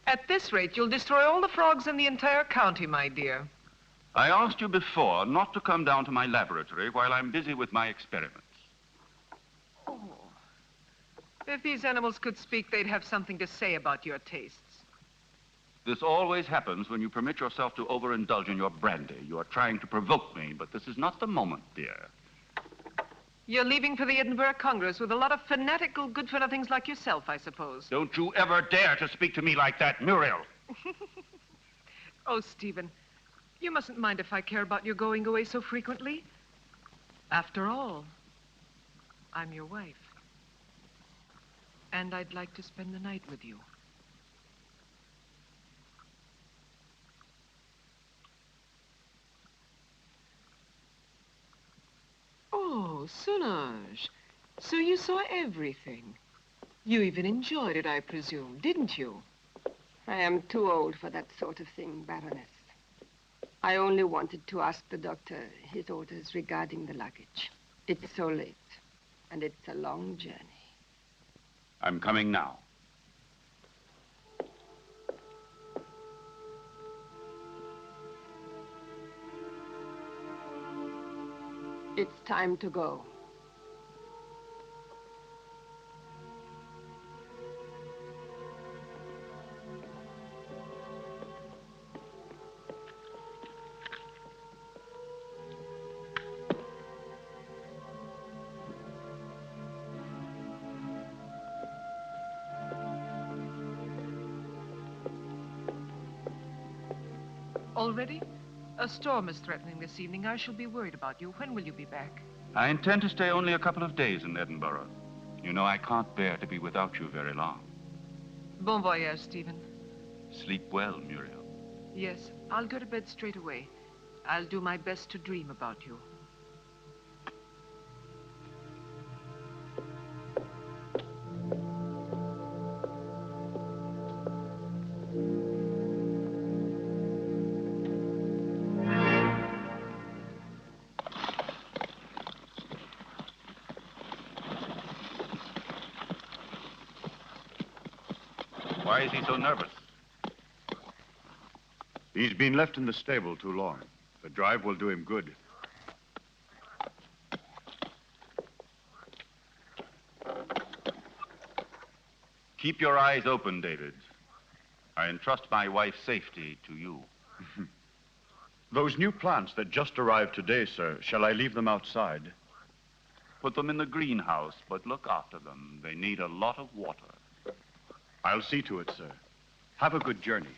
At this rate, you'll destroy all the frogs in the entire county, my dear. I asked you before not to come down to my laboratory while I'm busy with my experiments. Oh. If these animals could speak, they'd have something to say about your tastes. This always happens when you permit yourself to overindulge in your brandy. You are trying to provoke me, but this is not the moment, dear. You're leaving for the Edinburgh Congress with a lot of fanatical good-for-nothings like yourself, I suppose. Don't you ever dare to speak to me like that, Muriel. Oh, Stephen, you mustn't mind if I care about your going away so frequently. After all, I'm your wife. And I'd like to spend the night with you. Oh, Solange. So you saw everything. You even enjoyed it, I presume, didn't you? I am too old for that sort of thing, Baroness. I only wanted to ask the doctor his orders regarding the luggage. It's so late, and it's a long journey. I'm coming now. It's time to go. Already? A storm is threatening this evening. I shall be worried about you. When will you be back? I intend to stay only a couple of days in Edinburgh. You know, I can't bear to be without you very long. Bon voyage, Stephen. Sleep well, Muriel. Yes, I'll go to bed straight away. I'll do my best to dream about you. Why is he so nervous? He's been left in the stable too long. The drive will do him good. Keep your eyes open, David. I entrust my wife's safety to you. Those new plants that just arrived today, sir, shall I leave them outside? Put them in the greenhouse, but look after them. They need a lot of water. I'll see to it, sir. Have a good journey.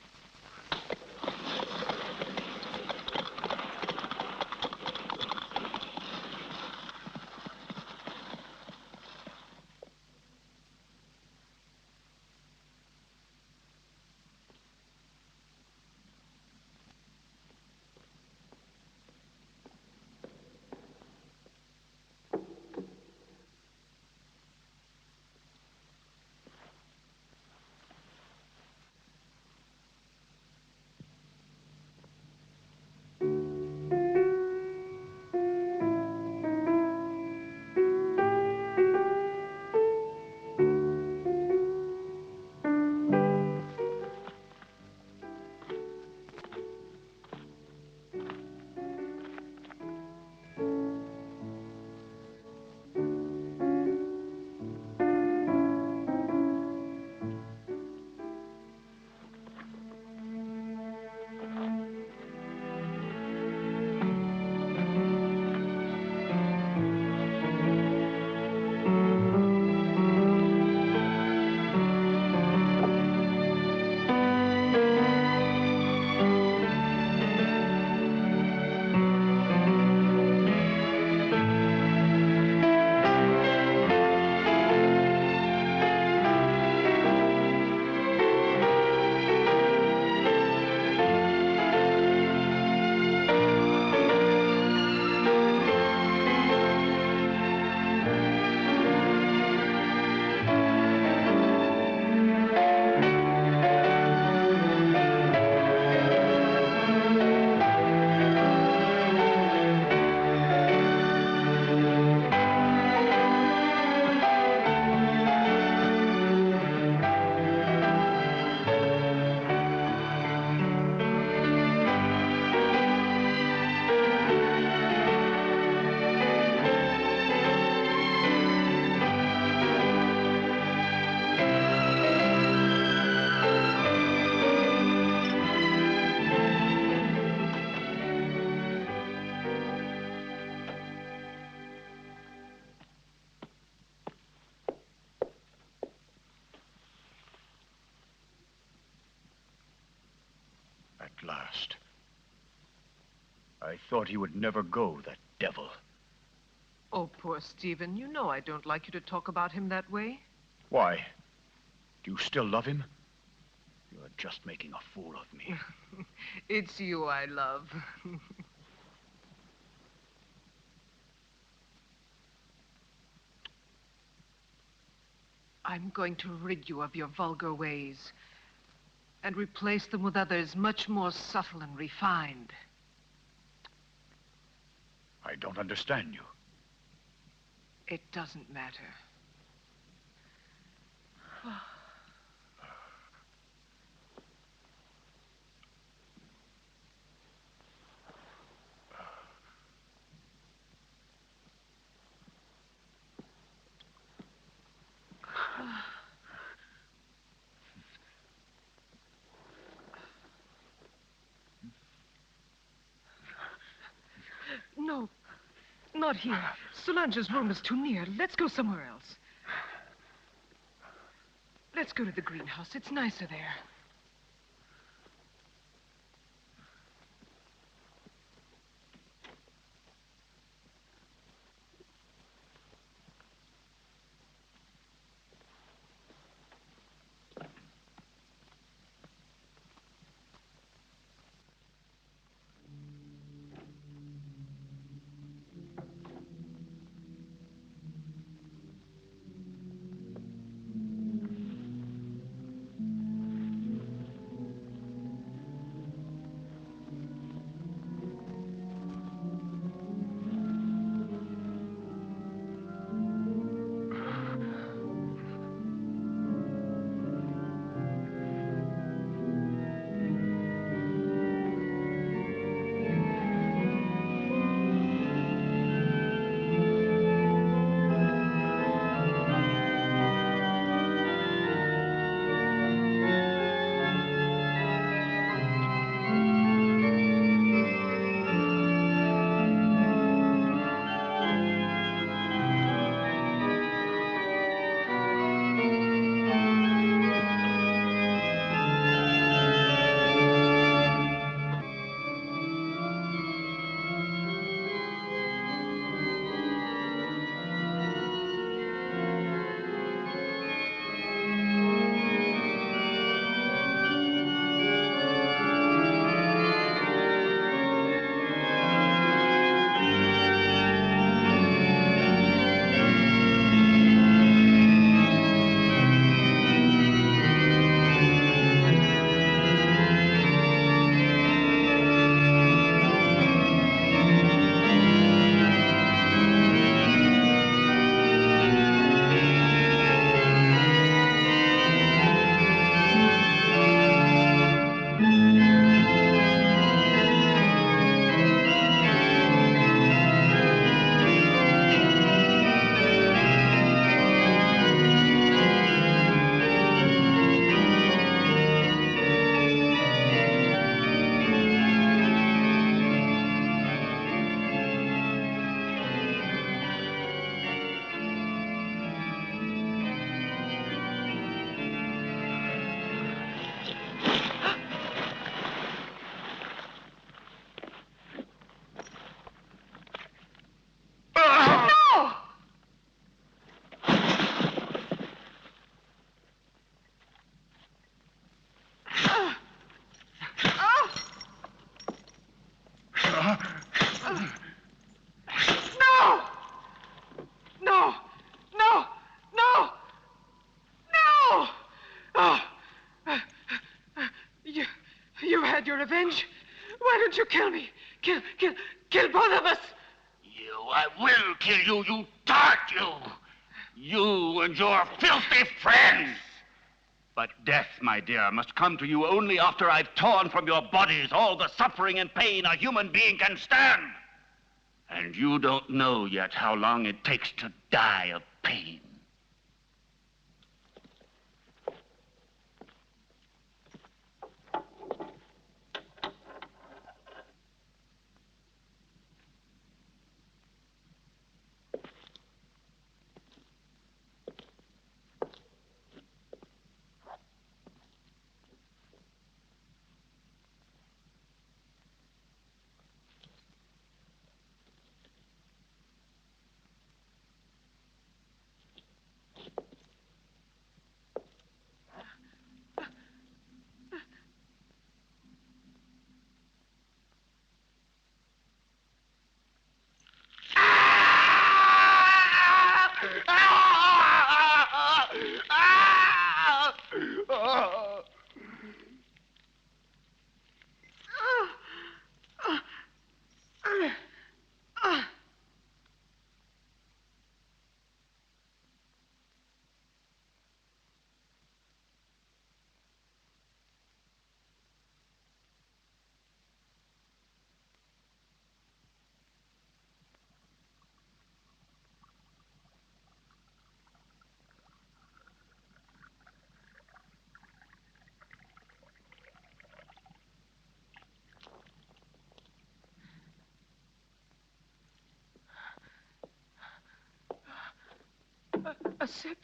At last. I thought he would never go, that devil. Oh, poor Stephen. You know I don't like you to talk about him that way. Why? Do you still love him? You're just making a fool of me. It's you I love. I'm going to rid you of your vulgar ways and replace them with others much more subtle and refined. I don't understand you. It doesn't matter. No, not here. Solange's room is too near. Let's go somewhere else. Let's go to the greenhouse. It's nicer there. Your revenge? Why don't you kill me? Kill both of us! I will kill you, you tart, you! You and your filthy friends! But death, my dear, must come to you only after I've torn from your bodies all the suffering and pain a human being can stand. And you don't know yet how long it takes to die of pain. Ah! Oh! A sip.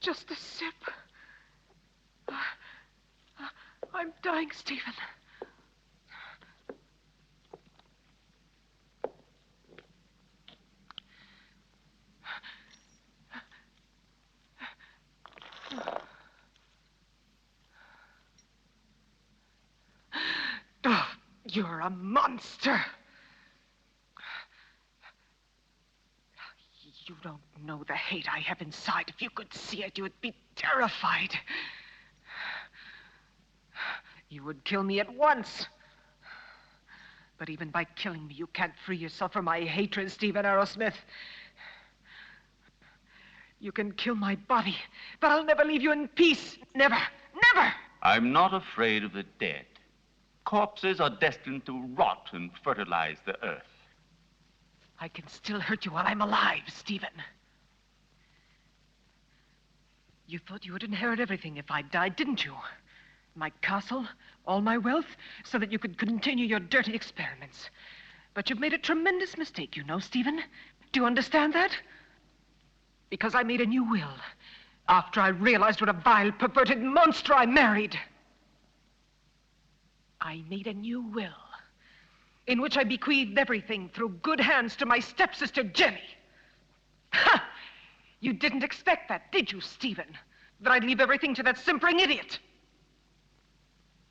Just a sip. I'm dying, Stephen. Oh, you're a monster. You don't know the hate I have inside. If you could see it, you would be terrified. You would kill me at once. But even by killing me, you can't free yourself from my hatred, Stephen Arrowsmith. You can kill my body, but I'll never leave you in peace. Never, never! I'm not afraid of the dead. Corpses are destined to rot and fertilize the earth. I can still hurt you while I'm alive, Stephen. You thought you would inherit everything if I died, didn't you? My castle, all my wealth, so that you could continue your dirty experiments. But you've made a tremendous mistake, you know, Stephen. Do you understand that? Because I made a new will after I realized what a vile, perverted monster I married. I made a new will in which I bequeathed everything through good hands to my stepsister, Jenny. Ha! You didn't expect that, did you, Stephen? That I'd leave everything to that simpering idiot?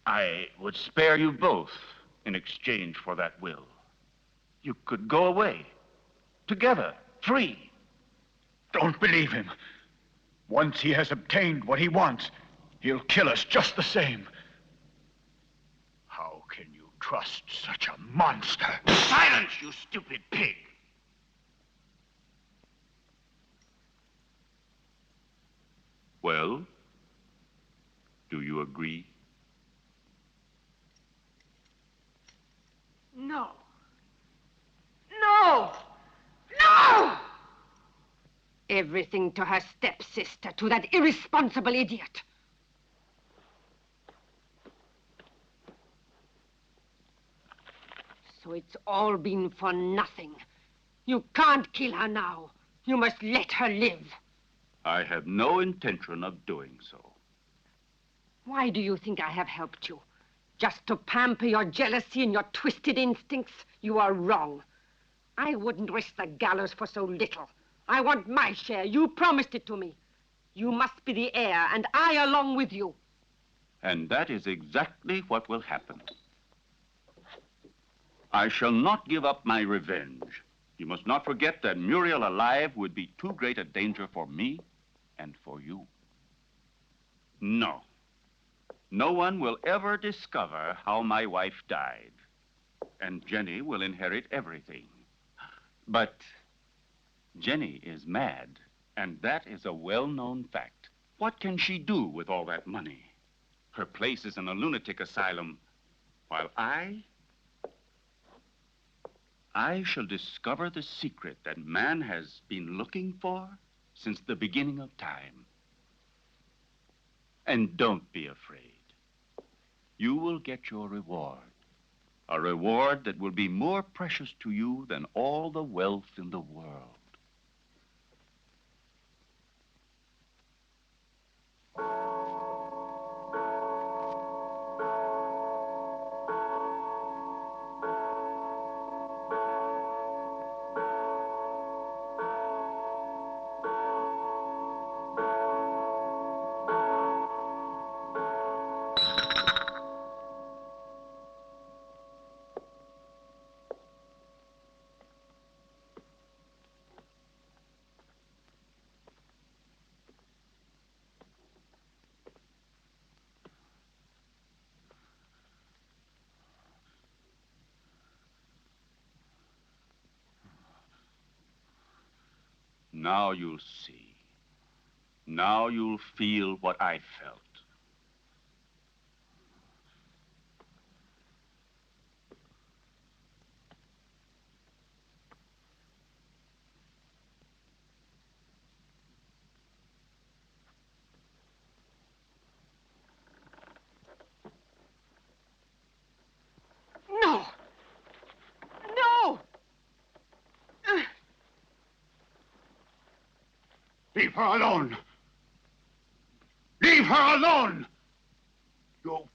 I would spare you both in exchange for that will. You could go away, together, free. Don't believe him. Once he has obtained what he wants, he'll kill us just the same. How can you trust such a monster? Silence, you stupid pig! Well, do you agree? No. No! No! Everything to her stepsister, to that irresponsible idiot. So it's all been for nothing. You can't kill her now. You must let her live. I have no intention of doing so. Why do you think I have helped you? Just to pamper your jealousy and your twisted instincts? You are wrong. I wouldn't risk the gallows for so little. I want my share. You promised it to me. You must be the heir, and I along with you. And that is exactly what will happen. I shall not give up my revenge. You must not forget that Muriel alive would be too great a danger for me and for you. No. No one will ever discover how my wife died. And Jenny will inherit everything. But Jenny is mad, and that is a well-known fact. What can she do with all that money? Her place is in a lunatic asylum, while I shall discover the secret that man has been looking for since the beginning of time. And don't be afraid. You will get your reward. A reward that will be more precious to you than all the wealth in the world. Now you'll see. Now you'll feel what I felt. No! No! Leave her alone! Leave her alone! You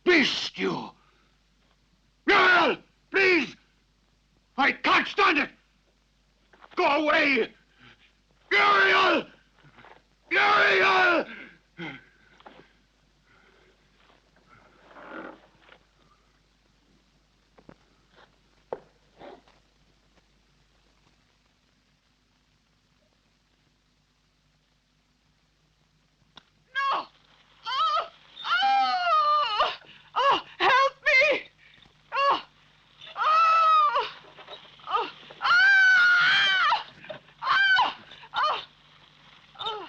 beast, you! Muriel! Please! I can't stand it! Go away! Muriel! Muriel! No! Oh! Oh! Oh! Help me! Oh! Oh! Oh! Ah! Oh! Oh! Oh!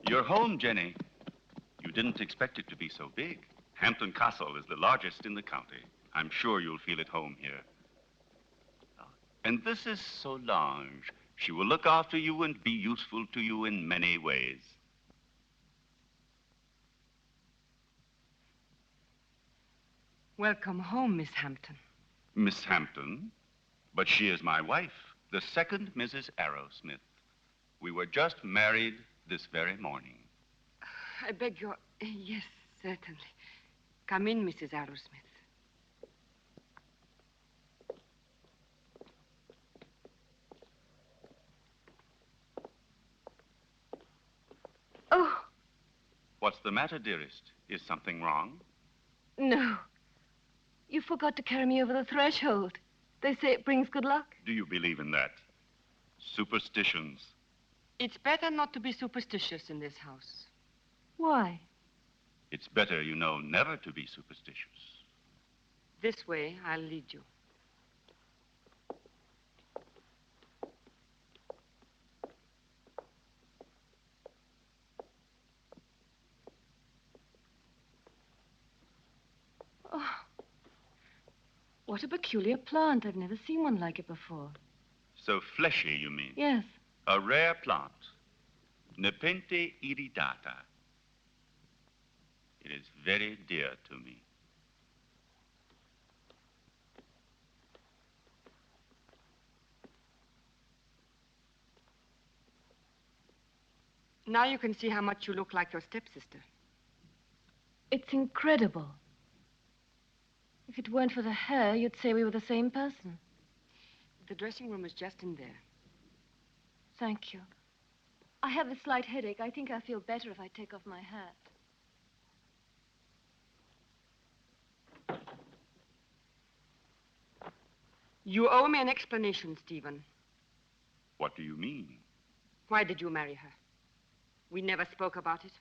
You're home, Jenny. You didn't expect it to be so big. Hampton Castle is the largest in the county. I'm sure you'll feel at home here. And this is Solange. She will look after you and be useful to you in many ways. Welcome home, Miss Hampton. Miss Hampton? But she is my wife, the second Mrs. Arrowsmith. We were just married this very morning. I beg your... Yes, certainly. Come in, Mrs. Arrowsmith. Oh. What's the matter, dearest? Is something wrong? No. You forgot to carry me over the threshold. They say it brings good luck. Do you believe in that? Superstitions. It's better not to be superstitious in this house. Why? It's better, you know, never to be superstitious. This way, I'll lead you. Oh, what a peculiar plant. I've never seen one like it before. So fleshy, you mean? Yes. A rare plant. Nepenthe iridata. It is very dear to me. Now you can see how much you look like your stepsister. It's incredible. If it weren't for the hair, you'd say we were the same person. The dressing room is just in there. Thank you. I have a slight headache. I think I'll feel better if I take off my hat. You owe me an explanation, Stephen. What do you mean? Why did you marry her? We never spoke about it.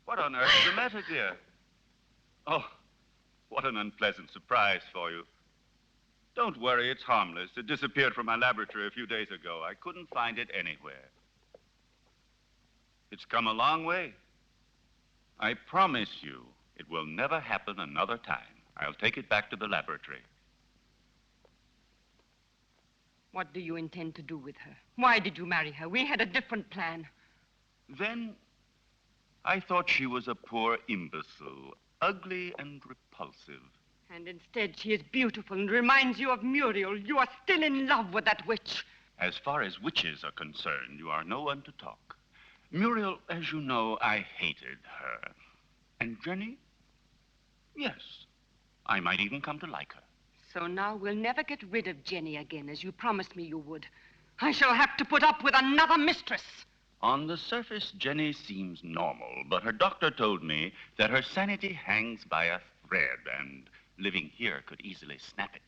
What on earth is the matter, dear? Oh, what an unpleasant surprise for you. Don't worry, it's harmless. It disappeared from my laboratory a few days ago. I couldn't find it anywhere. It's come a long way. I promise you, it will never happen another time. I'll take it back to the laboratory. What do you intend to do with her? Why did you marry her? We had a different plan. Then I thought she was a poor imbecile, ugly and repulsive. And instead, she is beautiful and reminds you of Muriel. You are still in love with that witch. As far as witches are concerned, you are no one to talk. Muriel, as you know, I hated her. And Jenny? Yes, I might even come to like her. So now we'll never get rid of Jenny again, as you promised me you would. I shall have to put up with another mistress. On the surface, Jenny seems normal, but her doctor told me that her sanity hangs by a thread, and living here could easily snap it.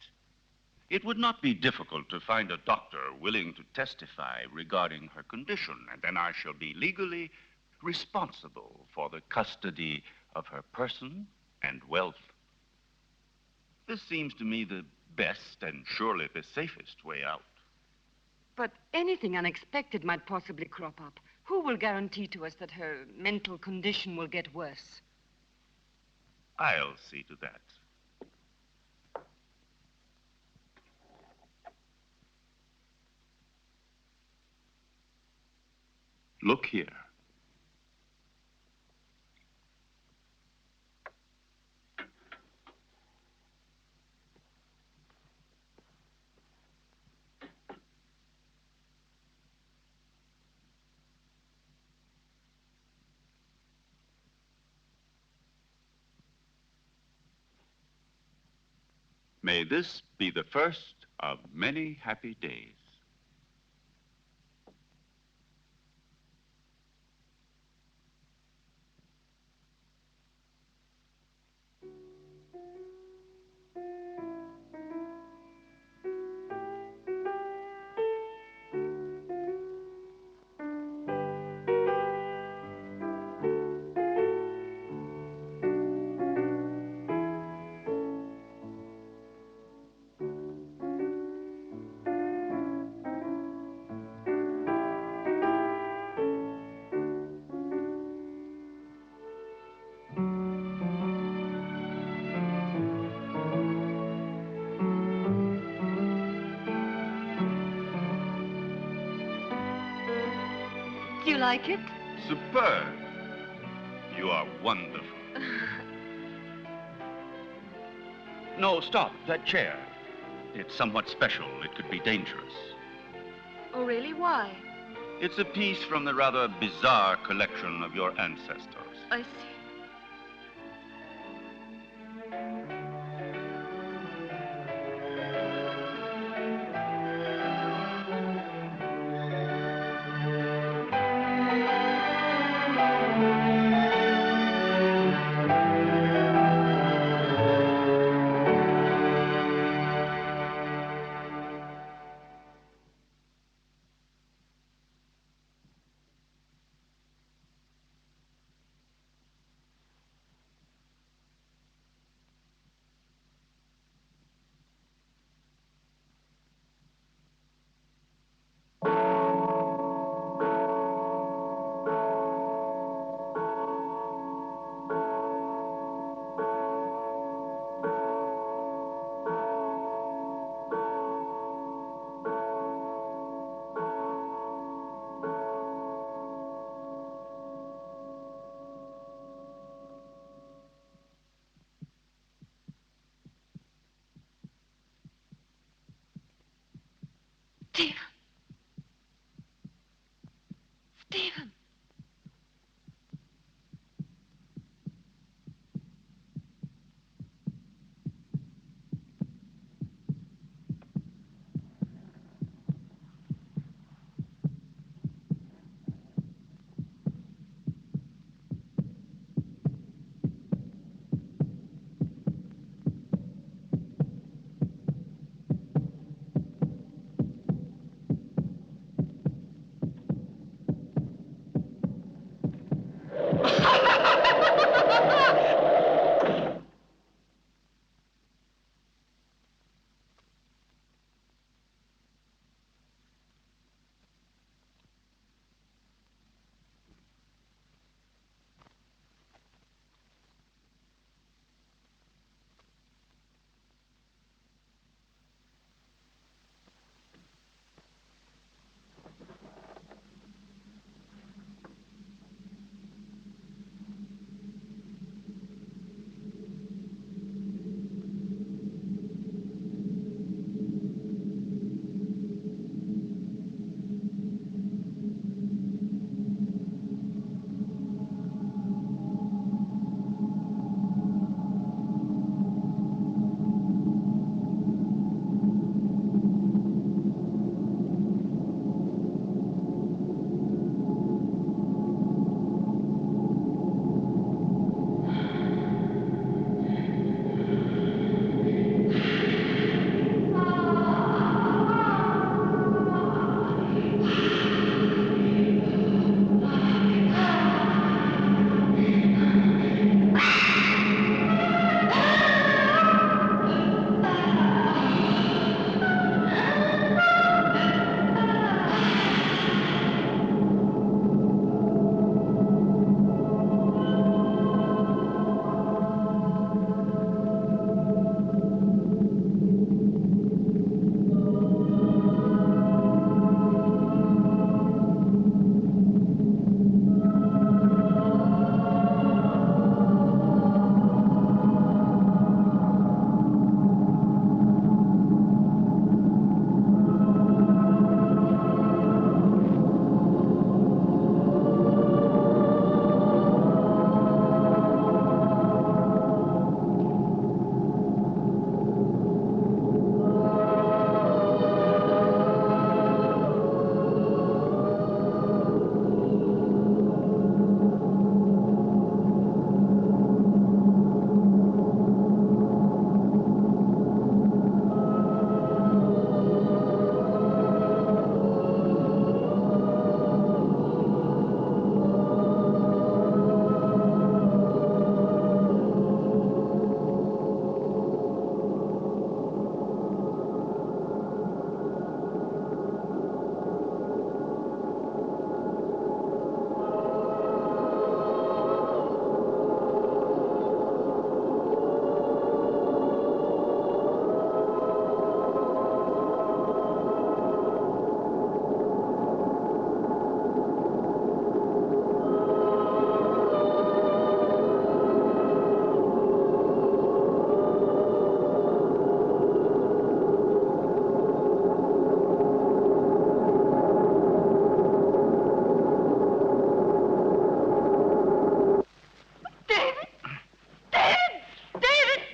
It would not be difficult to find a doctor willing to testify regarding her condition, and then I shall be legally responsible for the custody of her person and wealth. This seems to me the best and surely the safest way out. But anything unexpected might possibly crop up. Who will guarantee to us that her mental condition will get worse? I'll see to that. Look here. May this be the first of many happy days. Do you like it? Superb. You are wonderful. No, stop. That chair. It's somewhat special. It could be dangerous. Oh, really? Why? It's a piece from the rather bizarre collection of your ancestors. I see.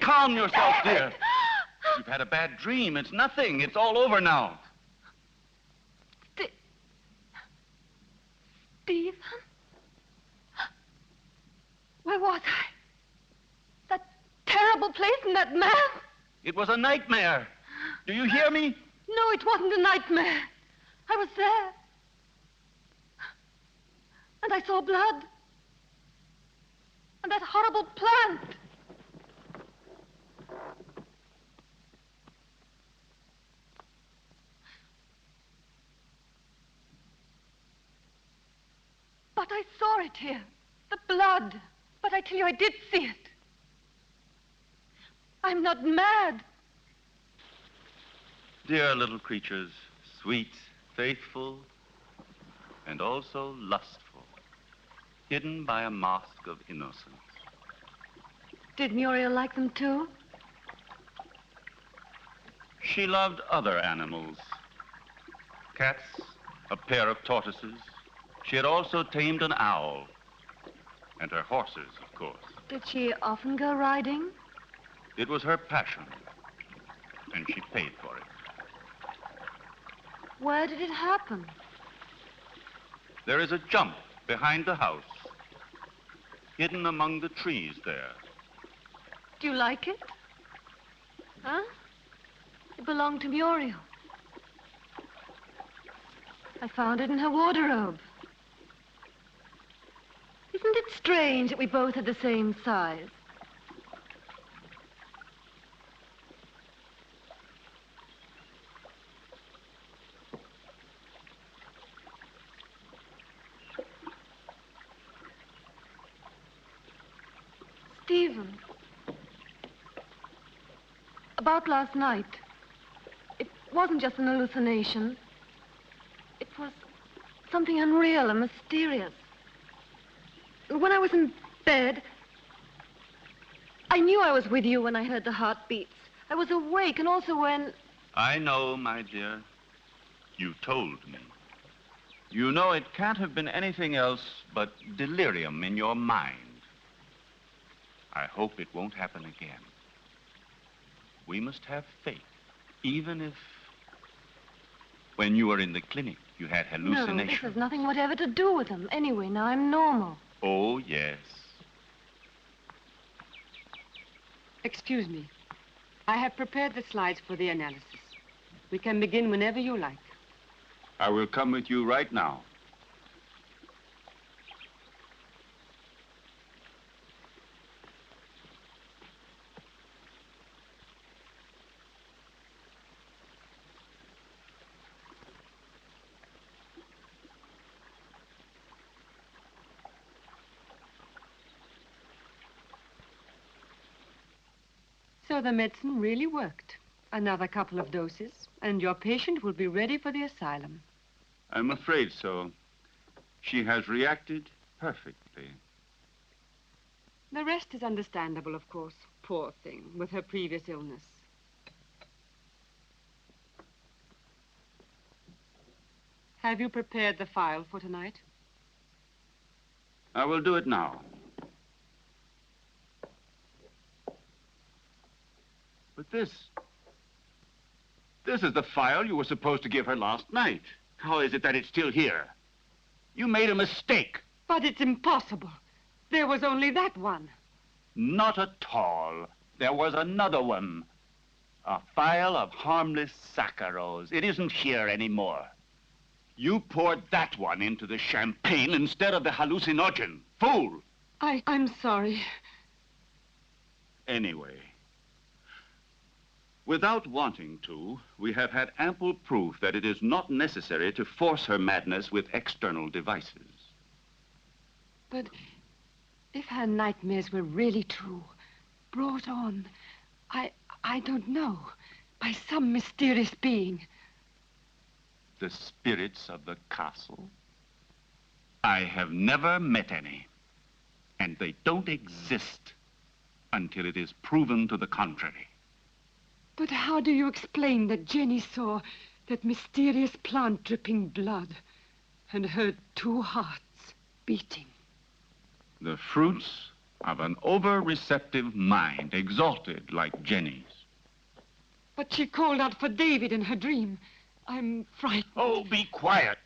calm yourself, dear. You've had a bad dream. It's nothing. It's all over now. Stephen? Where was I? That terrible place and that man? It was a nightmare. Do you hear me? No, it wasn't a nightmare. I was there. And I saw blood. And that horrible plant. But I saw it here. The blood. But I tell you, I did see it. I'm not mad. Dear little creatures, sweet, faithful, and also lustful, hidden by a mask of innocence. Did Muriel like them too? She loved other animals. Cats, a pair of tortoises. She had also tamed an owl. And her horses, of course. Did she often go riding? It was her passion. And she paid for it. Where did it happen? There is a jump behind the house. Hidden among the trees there. Do you like it? Huh? It belonged to Muriel. I found it in her wardrobe. Isn't it strange that we both are the same size? Stephen, about last night, it wasn't just an hallucination. It was something unreal and mysterious. When I was in bed, I knew I was with you when I heard the heartbeats. I was awake, and also when... I know, my dear. You told me. You know it can't have been anything else but delirium in your mind. I hope it won't happen again. We must have faith, even if... When you were in the clinic, you had hallucinations. No, this has nothing whatever to do with them. Anyway, now I'm normal. Oh, yes. Excuse me. I have prepared the slides for the analysis. We can begin whenever you like. I will come with you right now. So the medicine really worked. Another couple of doses, and your patient will be ready for the asylum. I'm afraid so. She has reacted perfectly. The rest is understandable, of course. Poor thing, with her previous illness. Have you prepared the file for tonight? I will do it now. But this is the file you were supposed to give her last night. How is it that it's still here? You made a mistake. But it's impossible. There was only that one. Not at all. There was another one. A file of harmless saccharos. It isn't here anymore. You poured that one into the champagne instead of the hallucinogen. Fool! I'm sorry. Anyway, without wanting to, we have had ample proof that it is not necessary to force her madness with external devices. But if her nightmares were really true, brought on, I don't know, by some mysterious being. The spirits of the castle? I have never met any, and they don't exist until it is proven to the contrary. But how do you explain that Jenny saw that mysterious plant dripping blood and heard two hearts beating? The fruits of an over-receptive mind, exalted like Jenny's. But she called out for David in her dream. I'm frightened. Oh, be quiet.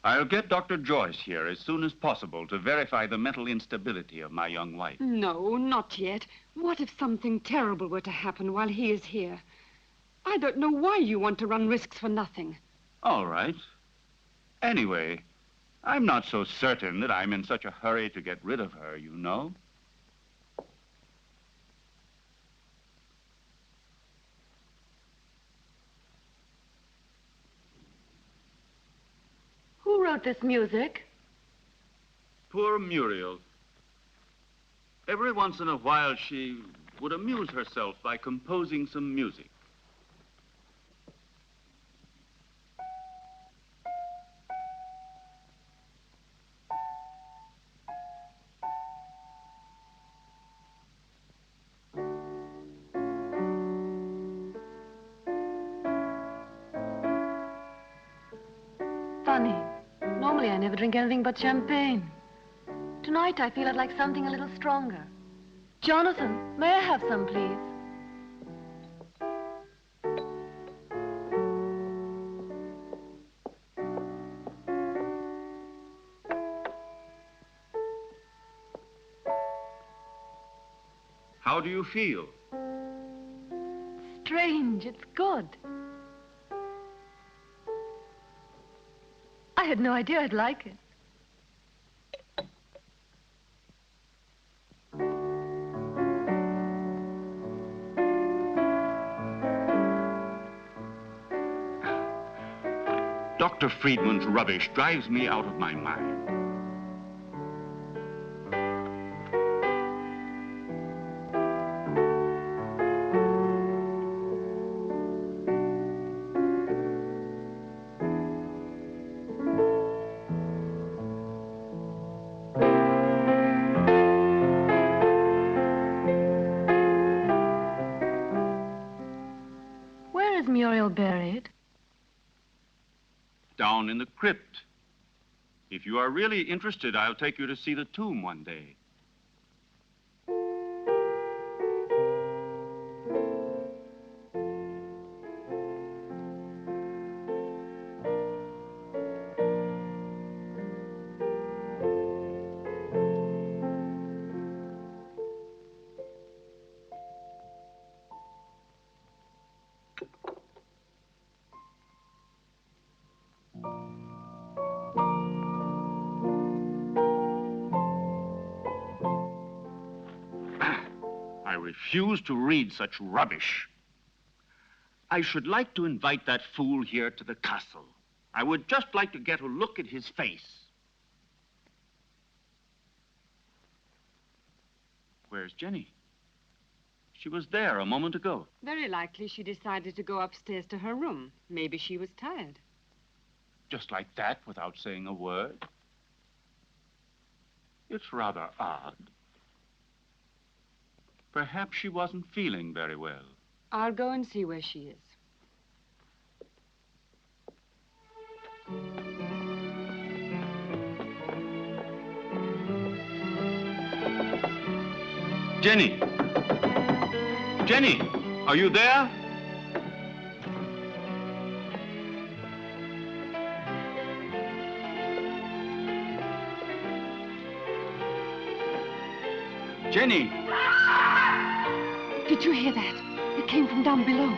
I'll get Dr. Joyce here as soon as possible to verify the mental instability of my young wife. No, not yet. What if something terrible were to happen while he is here? I don't know why you want to run risks for nothing. All right. Anyway, I'm not so certain that I'm in such a hurry to get rid of her, you know. Who wrote this music? Poor Muriel. Every once in a while, she would amuse herself by composing some music. Funny. Normally I never drink anything but champagne. Tonight I feel I'd like something a little stronger. Jonathan, may I have some, please? How do you feel? Strange, it's good. I had no idea I'd like it. Dr. Friedman's rubbish drives me out of my mind. Where is Muriel buried? Down in the crypt. If you are really interested, I'll take you to see the tomb one day. I refuse to read such rubbish. I should like to invite that fool here to the castle. I would just like to get a look at his face. Where's Jenny? She was there a moment ago. Very likely she decided to go upstairs to her room. Maybe she was tired. Just like that, without saying a word. It's rather odd. Perhaps she wasn't feeling very well. I'll go and see where she is. Jenny! Jenny, are you there? Jenny! Did you hear that? It came from down below.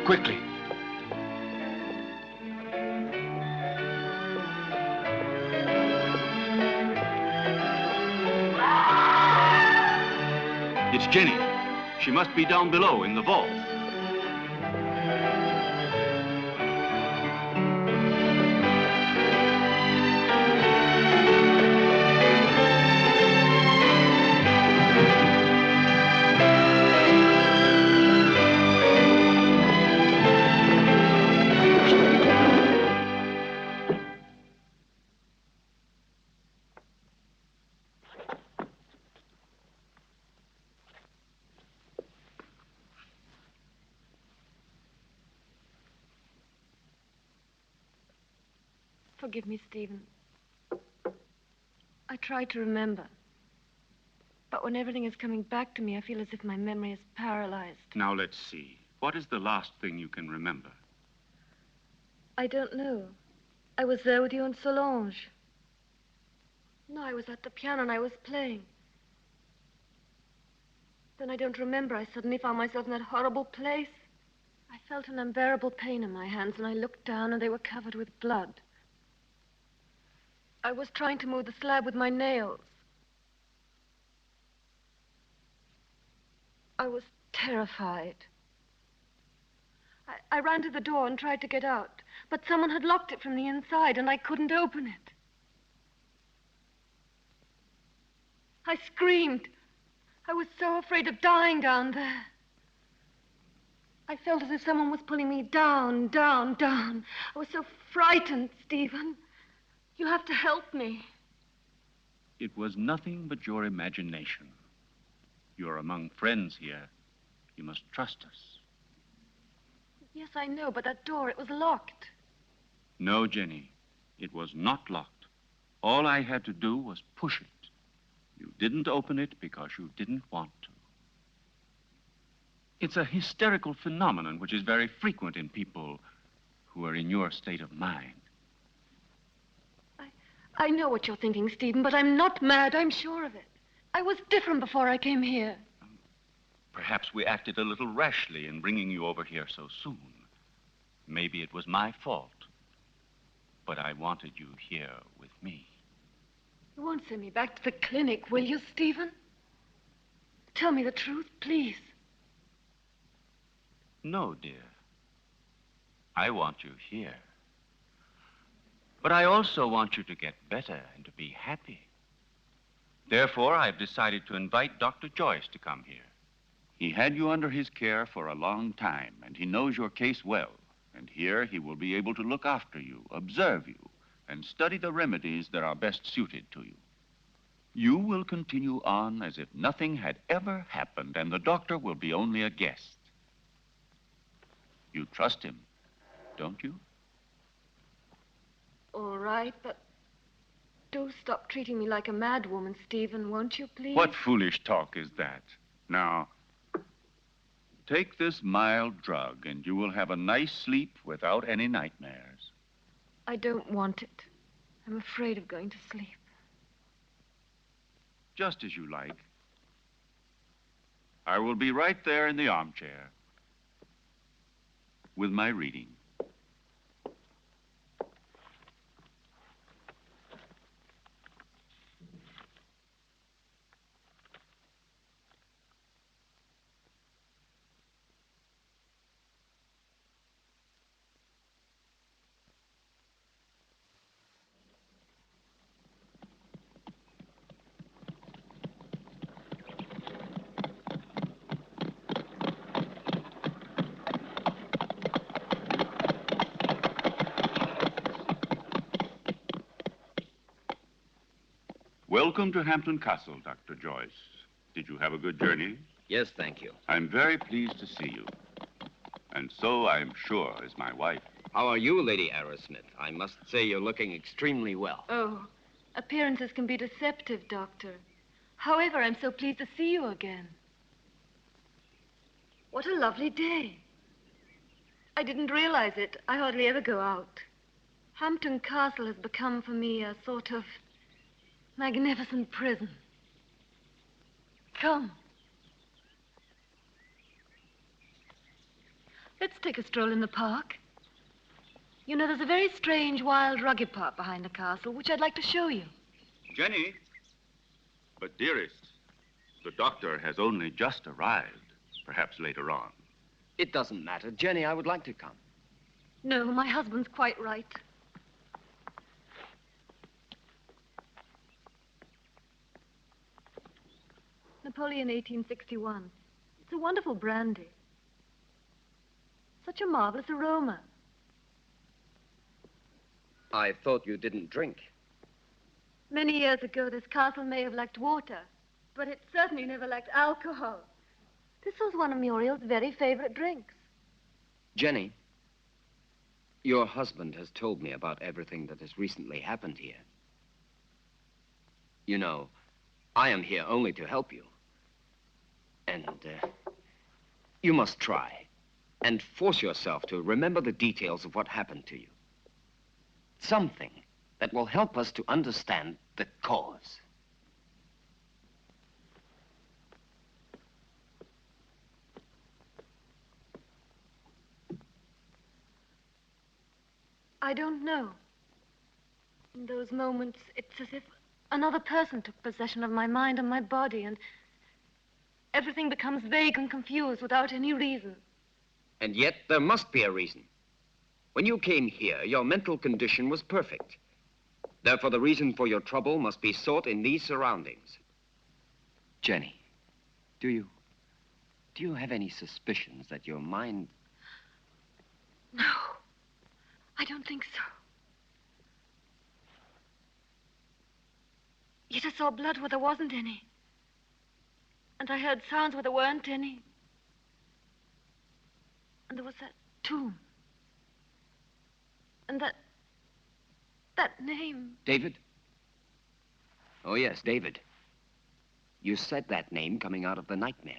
Quickly. It's Jenny. She must be down below in the vault. Forgive me, Stephen. I tried to remember. But when everything is coming back to me, I feel as if my memory is paralyzed. Now, let's see. What is the last thing you can remember? I don't know. I was there with you and Solange. No, I was at the piano and I was playing. Then I don't remember. I suddenly found myself in that horrible place. I felt an unbearable pain in my hands, and I looked down, and they were covered with blood. I was trying to move the slab with my nails. I was terrified. I ran to the door and tried to get out, but someone had locked it from the inside, and I couldn't open it. I screamed. I was so afraid of dying down there. I felt as if someone was pulling me down, down, down. I was so frightened, Stephen. You have to help me. It was nothing but your imagination. You're among friends here. You must trust us. Yes, I know, but that door, it was locked. No, Jenny, it was not locked. All I had to do was push it. You didn't open it because you didn't want to. It's a hysterical phenomenon which is very frequent in people who are in your state of mind. I know what you're thinking, Stephen, but I'm not mad. I'm sure of it. I was different before I came here. Perhaps we acted a little rashly in bringing you over here so soon. Maybe it was my fault. But I wanted you here with me. You won't send me back to the clinic, will you, Stephen? Tell me the truth, please. No, dear. I want you here. But I also want you to get better and to be happy. Therefore, I've decided to invite Dr. Joyce to come here. He had you under his care for a long time, and he knows your case well. And here he will be able to look after you, observe you, and study the remedies that are best suited to you. You will continue on as if nothing had ever happened, and the doctor will be only a guest. You trust him, don't you? All right, but do stop treating me like a madwoman, Stephen, won't you, please? What foolish talk is that? Now, take this mild drug, and you will have a nice sleep without any nightmares. I don't want it. I'm afraid of going to sleep. Just as you like. I will be right there in the armchair with my reading. Welcome to Hampton Castle, Dr. Joyce. Did you have a good journey? Yes, thank you. I'm very pleased to see you. And so, I'm sure, is my wife. How are you, Lady Arrowsmith? I must say you're looking extremely well. Oh, appearances can be deceptive, Doctor. However, I'm so pleased to see you again. What a lovely day. I didn't realize it. I hardly ever go out. Hampton Castle has become for me a sort of magnificent prison. Come. Let's take a stroll in the park. You know, there's a very strange, wild, rugged part behind the castle, which I'd like to show you. Jenny? But, dearest, the doctor has only just arrived. Perhaps later on. It doesn't matter. Jenny, I would like to come. No, my husband's quite right. Napoleon 1861. It's a wonderful brandy. Such a marvelous aroma. I thought you didn't drink. Many years ago, this castle may have lacked water, but it certainly never lacked alcohol. This was one of Muriel's very favorite drinks. Jenny, your husband has told me about everything that has recently happened here. You know, I am here only to help you. And you must try and force yourself to remember the details of what happened to you. Something that will help us to understand the cause. I don't know. In those moments, it's as if another person took possession of my mind and my body, and everything becomes vague and confused without any reason. And yet, there must be a reason. When you came here, your mental condition was perfect. Therefore, the reason for your trouble must be sought in these surroundings. Jenny, do you have any suspicions that your mind... No, I don't think so. Yet I saw blood where there wasn't any. And I heard sounds where there weren't any. And there was that tomb. And that name. David? Oh, yes, David. You said that name coming out of the nightmare.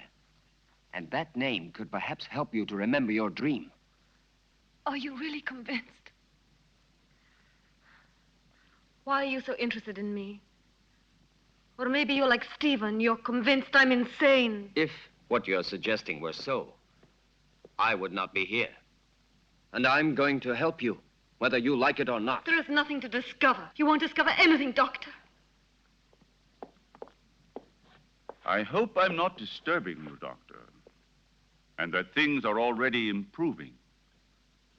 And that name could perhaps help you to remember your dream. Are you really convinced? Why are you so interested in me? Or maybe you're like Stephen, you're convinced I'm insane. If what you're suggesting were so, I would not be here. And I'm going to help you, whether you like it or not. There is nothing to discover. You won't discover anything, Doctor. I hope I'm not disturbing you, Doctor, and that things are already improving.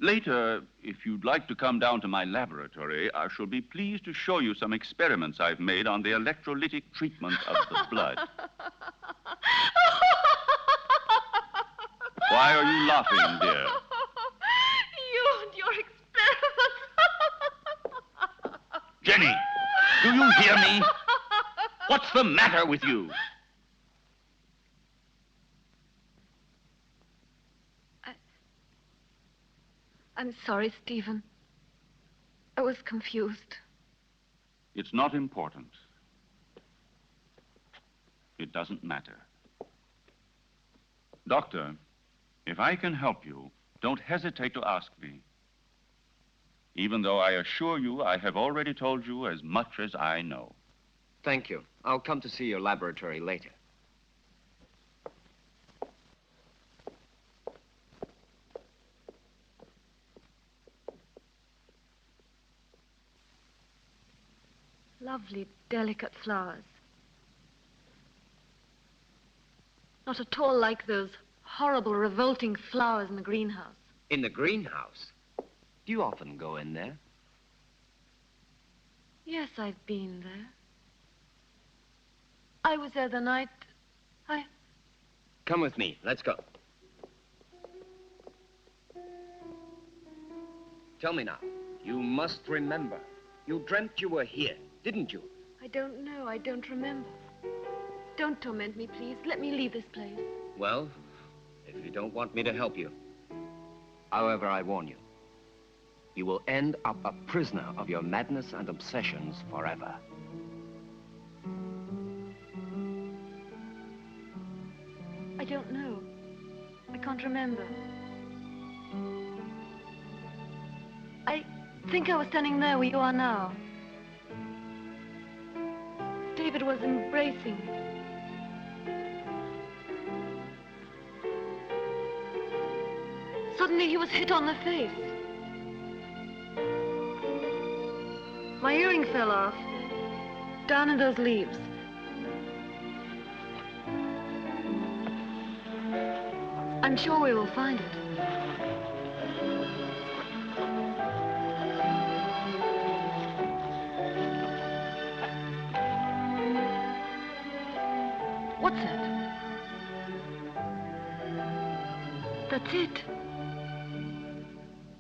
Later, if you'd like to come down to my laboratory, I shall be pleased to show you some experiments I've made on the electrolytic treatment of the blood. Why are you laughing, dear? You and your experiments. Jenny, do you hear me? What's the matter with you? I'm sorry, Stephen. I was confused. It's not important. It doesn't matter. Doctor, if I can help you, don't hesitate to ask me. Even though I assure you I have already told you as much as I know. Thank you. I'll come to see your laboratory later. Lovely, delicate flowers. Not at all like those horrible, revolting flowers in the greenhouse. In the greenhouse? Do you often go in there? Yes, I've been there. I was there the night Come with me. Let's go. Tell me now. You must remember. You dreamt you were here, didn't you? I don't know. I don't remember. Don't torment me, please. Let me leave this place. Well, if you don't want me to help you. However, I warn you. You will end up a prisoner of your madness and obsessions forever. I don't know. I can't remember. I think I was standing there where you are now. David was embracing me. Suddenly he was hit on the face. My earring fell off, down in those leaves. I'm sure we will find it. What's that? That's it.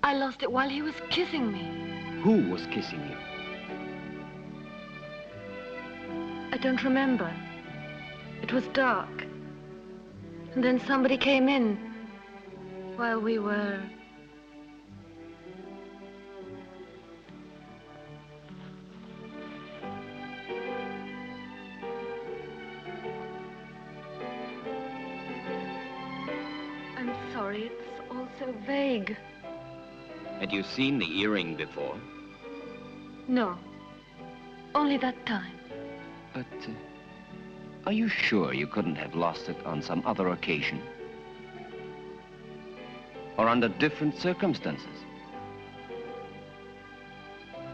I lost it while he was kissing me. Who was kissing you? I don't remember. It was dark. And then somebody came in while we were... sorry. It's all so vague. Had you seen the earring before? No. Only that time. But, are you sure you couldn't have lost it on some other occasion? Or under different circumstances?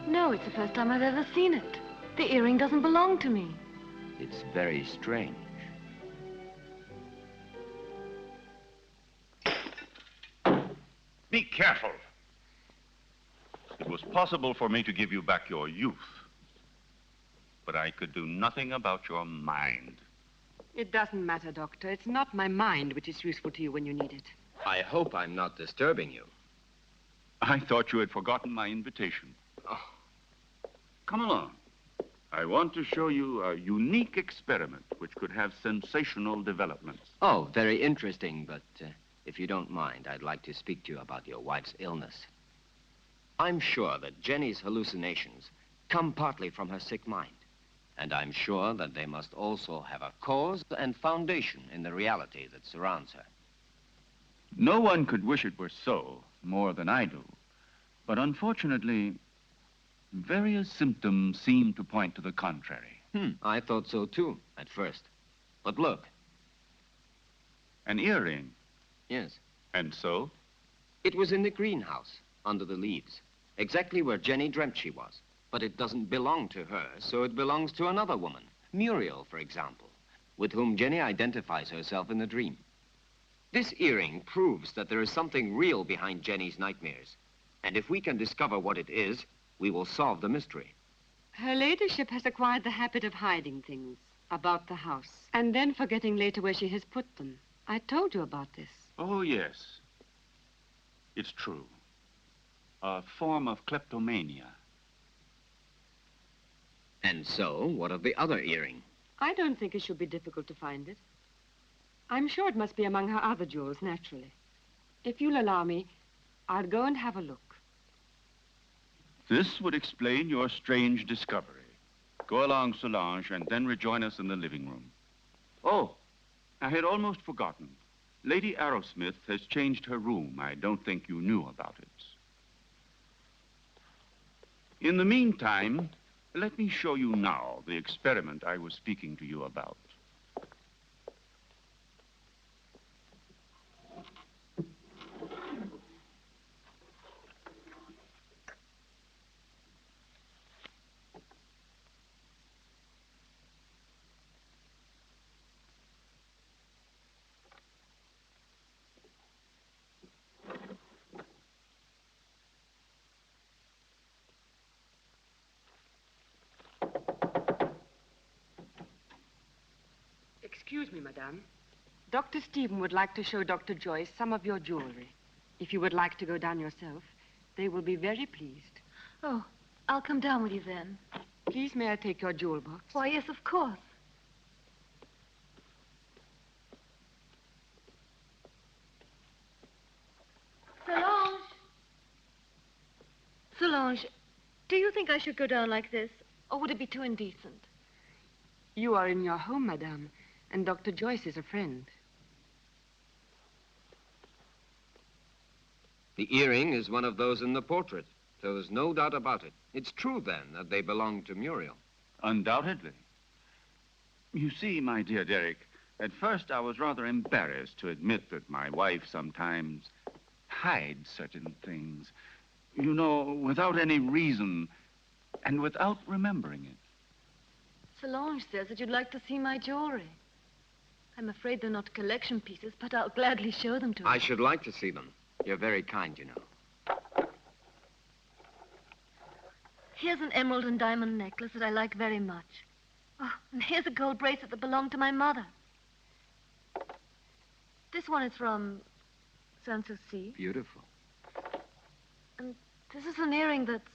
No, it's the first time I've ever seen it. The earring doesn't belong to me. It's very strange. Be careful. It was possible for me to give you back your youth, but I could do nothing about your mind. It doesn't matter, Doctor. It's not my mind which is useful to you when you need it. I hope I'm not disturbing you. I thought you had forgotten my invitation. Oh. Come along. I want to show you a unique experiment which could have sensational developments. Oh, very interesting, but if you don't mind, I'd like to speak to you about your wife's illness. I'm sure that Jenny's hallucinations come partly from her sick mind. And I'm sure that they must also have a cause and foundation in the reality that surrounds her. No one could wish it were so, more than I do. But unfortunately, various symptoms seem to point to the contrary. I thought so too, at first. But look. An earring. Yes. And so? It was in the greenhouse, under the leaves, exactly where Jenny dreamt she was. But it doesn't belong to her, so it belongs to another woman, Muriel, for example, with whom Jenny identifies herself in the dream. This earring proves that there is something real behind Jenny's nightmares. And if we can discover what it is, we will solve the mystery. Her ladyship has acquired the habit of hiding things about the house and then forgetting later where she has put them. I told you about this. Oh, yes. It's true. A form of kleptomania. And so, what of the other earring? I don't think it should be difficult to find it. I'm sure it must be among her other jewels, naturally. If you'll allow me, I'll go and have a look. This would explain your strange discovery. Go along, Solange, and then rejoin us in the living room. Oh, I had almost forgotten. Lady Arrowsmith has changed her room. I don't think you knew about it. In the meantime, let me show you now the experiment I was speaking to you about. Excuse me, madame. Dr. Stephen would like to show Dr. Joyce some of your jewelry. If you would like to go down yourself, they will be very pleased. Oh, I'll come down with you then. Please, may I take your jewel box? Why, yes, of course. Solange! Solange, do you think I should go down like this, or would it be too indecent? You are in your home, madame, and Dr. Joyce is a friend. The earring is one of those in the portrait, so there's no doubt about it. It's true, then, that they belong to Muriel. Undoubtedly. You see, my dear Derek, at first I was rather embarrassed to admit that my wife sometimes hides certain things. You know, without any reason and without remembering it. Solange says that you'd like to see my jewelry. I'm afraid they're not collection pieces, but I'll gladly show them to you. I should like to see them. You're very kind, you know. Here's an emerald and diamond necklace that I like very much. Oh, and here's a gold bracelet that belonged to my mother. This one is from Sanssouci. Beautiful. And this is an earring that's...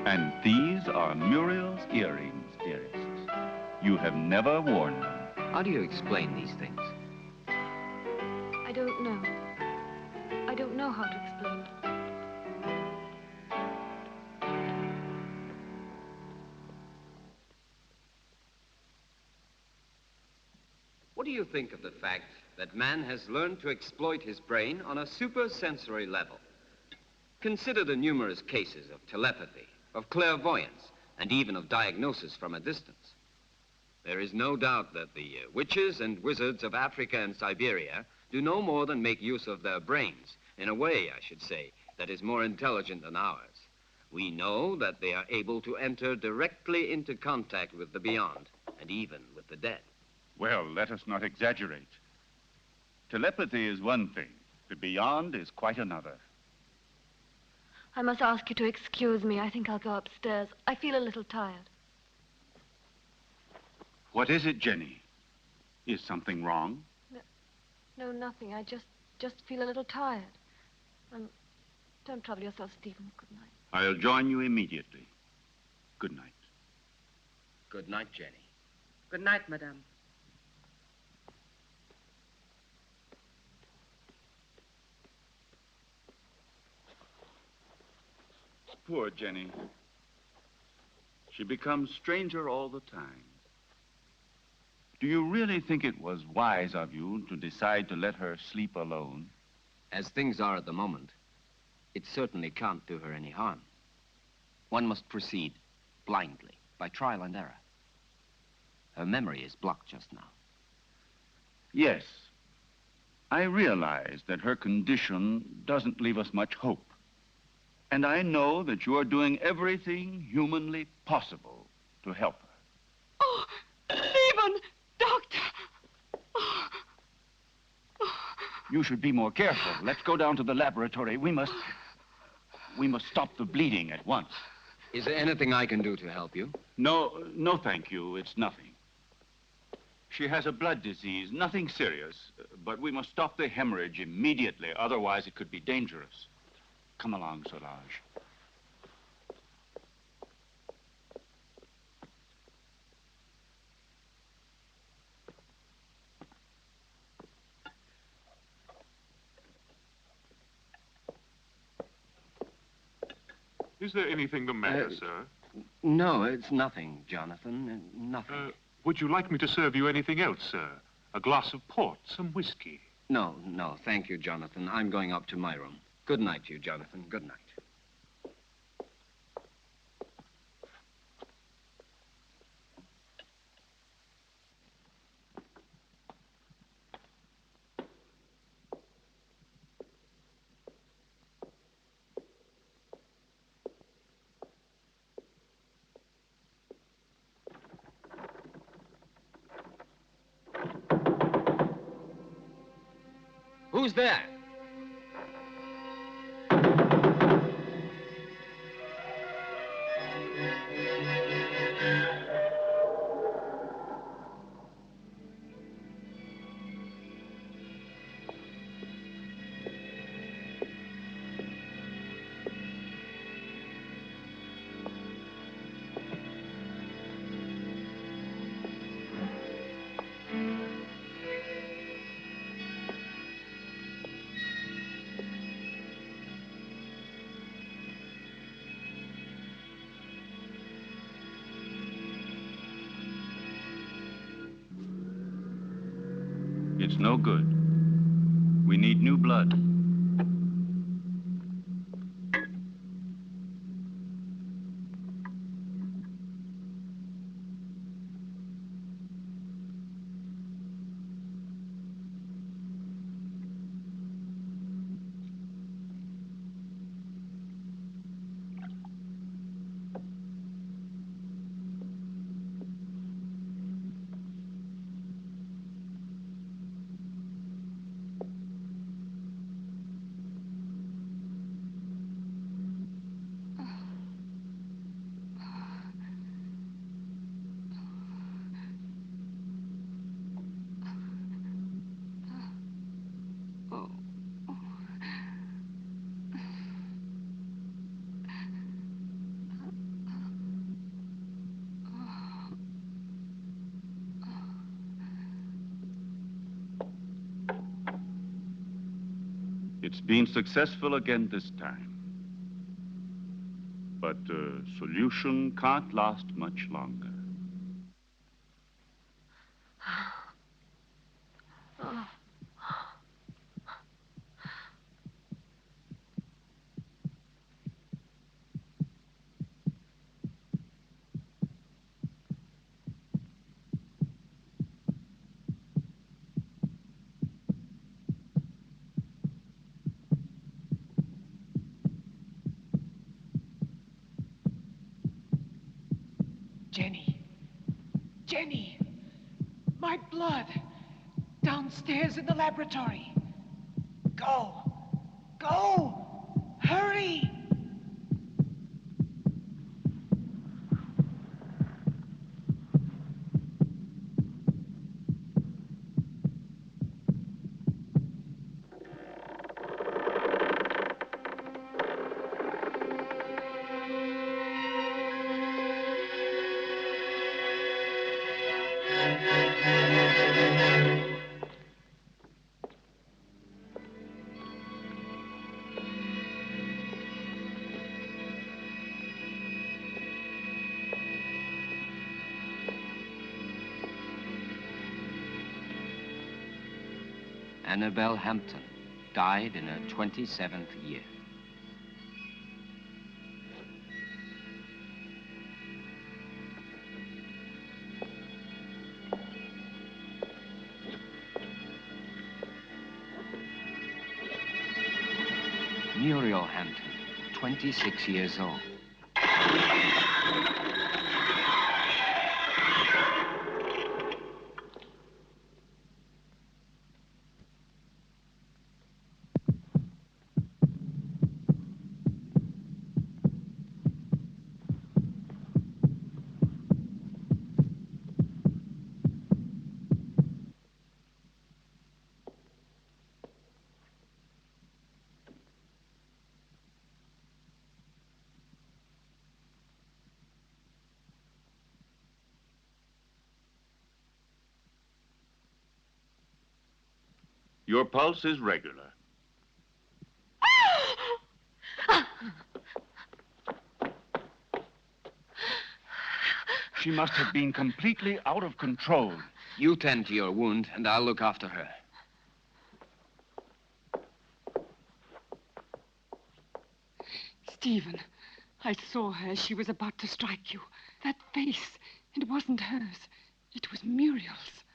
And these are Muriel's earrings, dearest. You have never worn them. How do you explain these things? I don't know. I don't know how to explain. do you think of the fact that man has learned to exploit his brain on a supersensory level? Consider the numerous cases of telepathy, of clairvoyance, and even of diagnosis from a distance. There is no doubt that the witches and wizards of Africa and Siberia do no more than make use of their brains, in a way, I should say, that is more intelligent than ours. We know that they are able to enter directly into contact with the beyond, and even with the dead. Well, let us not exaggerate. Telepathy is one thing. The beyond is quite another. I must ask you to excuse me. I think I'll go upstairs. I feel a little tired. What is it, Jenny? Is something wrong? No, nothing. I just feel a little tired. Don't trouble yourself, Stephen. Good night. I'll join you immediately. Good night. Good night, Jenny. Good night, madame. Poor Jenny. She becomes stranger all the time. Do you really think it was wise of you to decide to let her sleep alone? As things are at the moment, it certainly can't do her any harm. One must proceed blindly, by trial and error. Her memory is blocked just now. Yes. I realize that her condition doesn't leave us much hope. And I know that you are doing everything humanly possible to help her. Oh, Stephen! Doctor! Oh. You should be more careful. Let's go down to the laboratory. We must stop the bleeding at once. Is there anything I can do to help you? No, thank you. It's nothing. She has a blood disease, nothing serious, but we must stop the hemorrhage immediately, otherwise it could be dangerous. Come along, Solange. Is there anything the matter, sir? No, it's nothing, Jonathan. Nothing. Would you like me to serve you anything else, sir? A glass of port, some whiskey? No, thank you, Jonathan. I'm going up to my room. Good night to you, Jonathan. Good night. Who's there? It's no good. We need new blood. It's been successful again this time. But the solution can't last much longer. Jenny, my blood, downstairs in the laboratory. Go, hurry. Annabelle Hampton died in her 27th year. Muriel Hampton, 26 years old. Your pulse is regular. She must have been completely out of control. You tend to your wound, and I'll look after her. Stephen, I saw her as she was about to strike you. That face, it wasn't hers. It was Muriel's.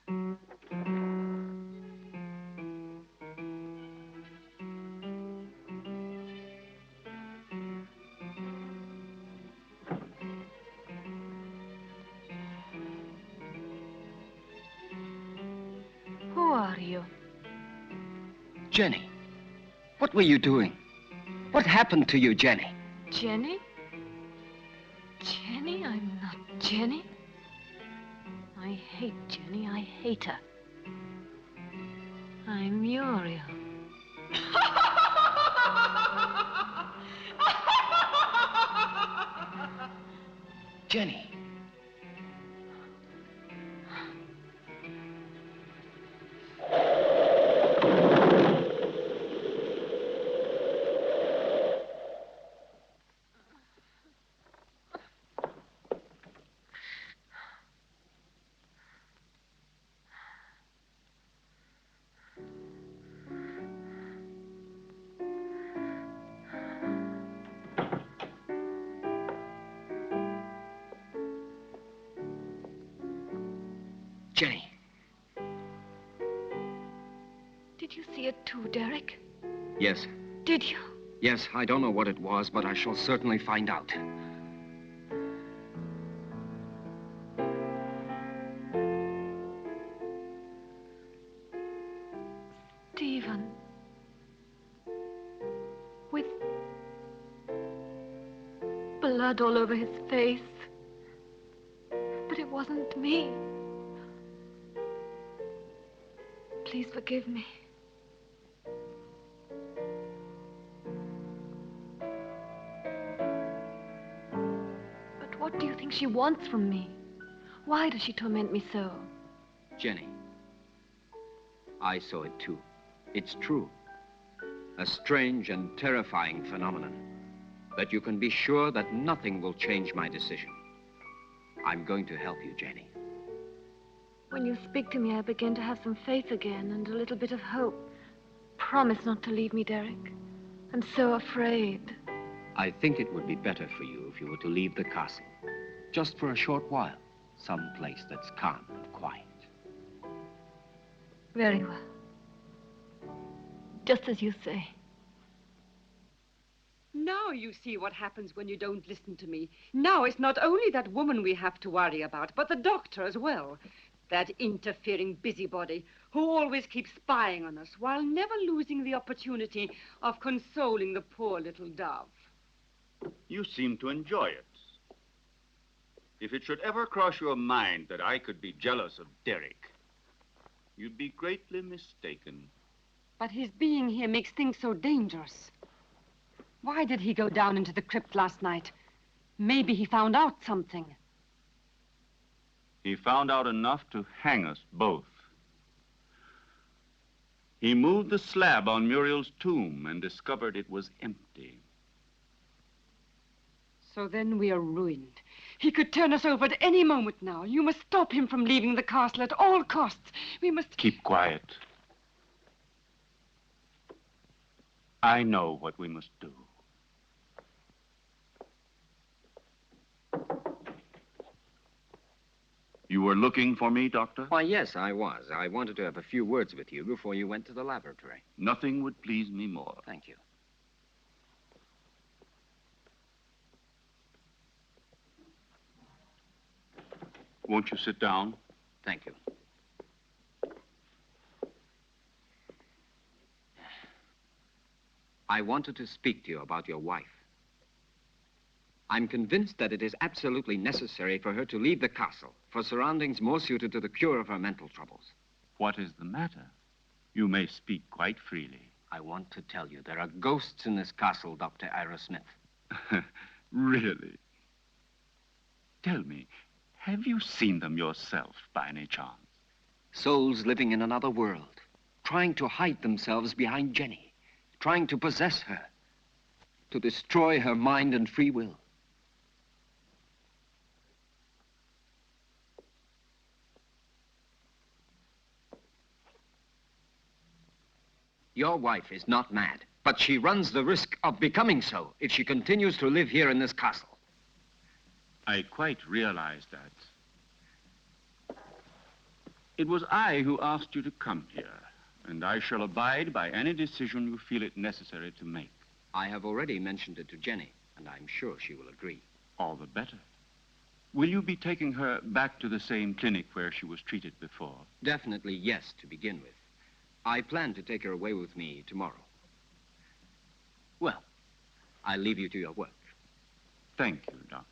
Who are you? Jenny, what were you doing? What happened to you, Jenny? Jenny? Jenny? I'm not Jenny. I hate Jenny. I hate her. I'm Muriel. Jenny. Jenny. Did you see it too, Derek? Yes. Did you? Yes, I don't know what it was, but I shall certainly find out. Stephen. With blood all over his face. But it wasn't me. Please forgive me. But what do you think she wants from me? Why does she torment me so? Jenny, I saw it too. It's true. A strange and terrifying phenomenon. But you can be sure that nothing will change my decision. I'm going to help you, Jenny. When you speak to me, I begin to have some faith again and a little bit of hope. Promise not to leave me, Derek. I'm so afraid. I think it would be better for you if you were to leave the castle. Just for a short while. Some place that's calm and quiet. Very well. Just as you say. Now you see what happens when you don't listen to me. Now it's not only that woman we have to worry about, but the doctor as well. That interfering busybody who always keeps spying on us while never losing the opportunity of consoling the poor little dove. You seem to enjoy it. If it should ever cross your mind that I could be jealous of Derek, you'd be greatly mistaken. But his being here makes things so dangerous. Why did he go down into the crypt last night? Maybe he found out something. He found out enough to hang us both. He moved the slab on Muriel's tomb and discovered it was empty. So then we are ruined. He could turn us over at any moment now. You must stop him from leaving the castle at all costs. We must... Keep quiet. I know what we must do. You were looking for me, Doctor? Why, yes, I was. I wanted to have a few words with you before you went to the laboratory. Nothing would please me more. Thank you. Won't you sit down? Thank you. I wanted to speak to you about your wife. I'm convinced that it is absolutely necessary for her to leave the castle for surroundings more suited to the cure of her mental troubles. What is the matter? You may speak quite freely. I want to tell you there are ghosts in this castle, Dr. Ira Smith. Really? Tell me, have you seen them yourself by any chance? Souls living in another world, trying to hide themselves behind Jenny, trying to possess her, to destroy her mind and free will. Your wife is not mad, but she runs the risk of becoming so if she continues to live here in this castle. I quite realize that. It was I who asked you to come here, and I shall abide by any decision you feel it necessary to make. I have already mentioned it to Jenny, and I'm sure she will agree. All the better. Will you be taking her back to the same clinic where she was treated before? Definitely yes, to begin with. I plan to take her away with me tomorrow. Well, I'll leave you to your work. Thank you, Doctor.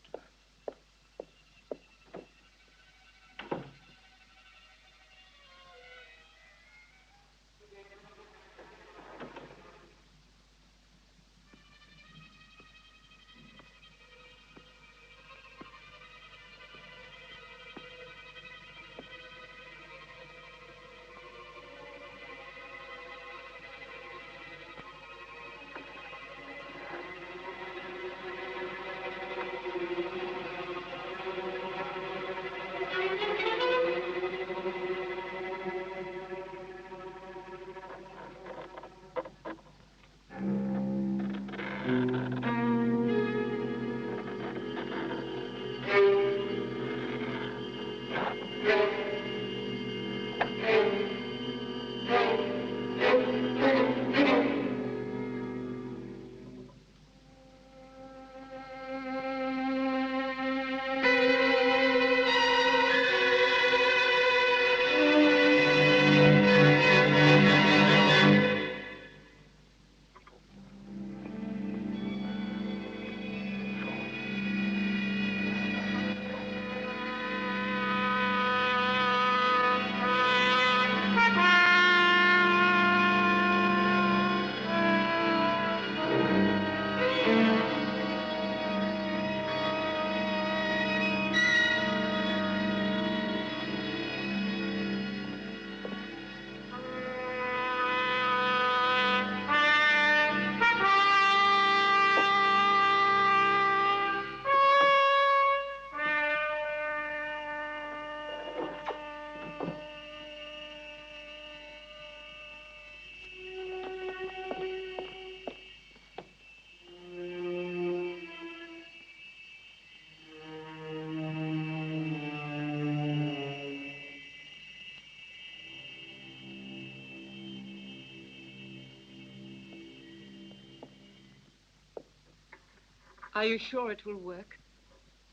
Are you sure it will work?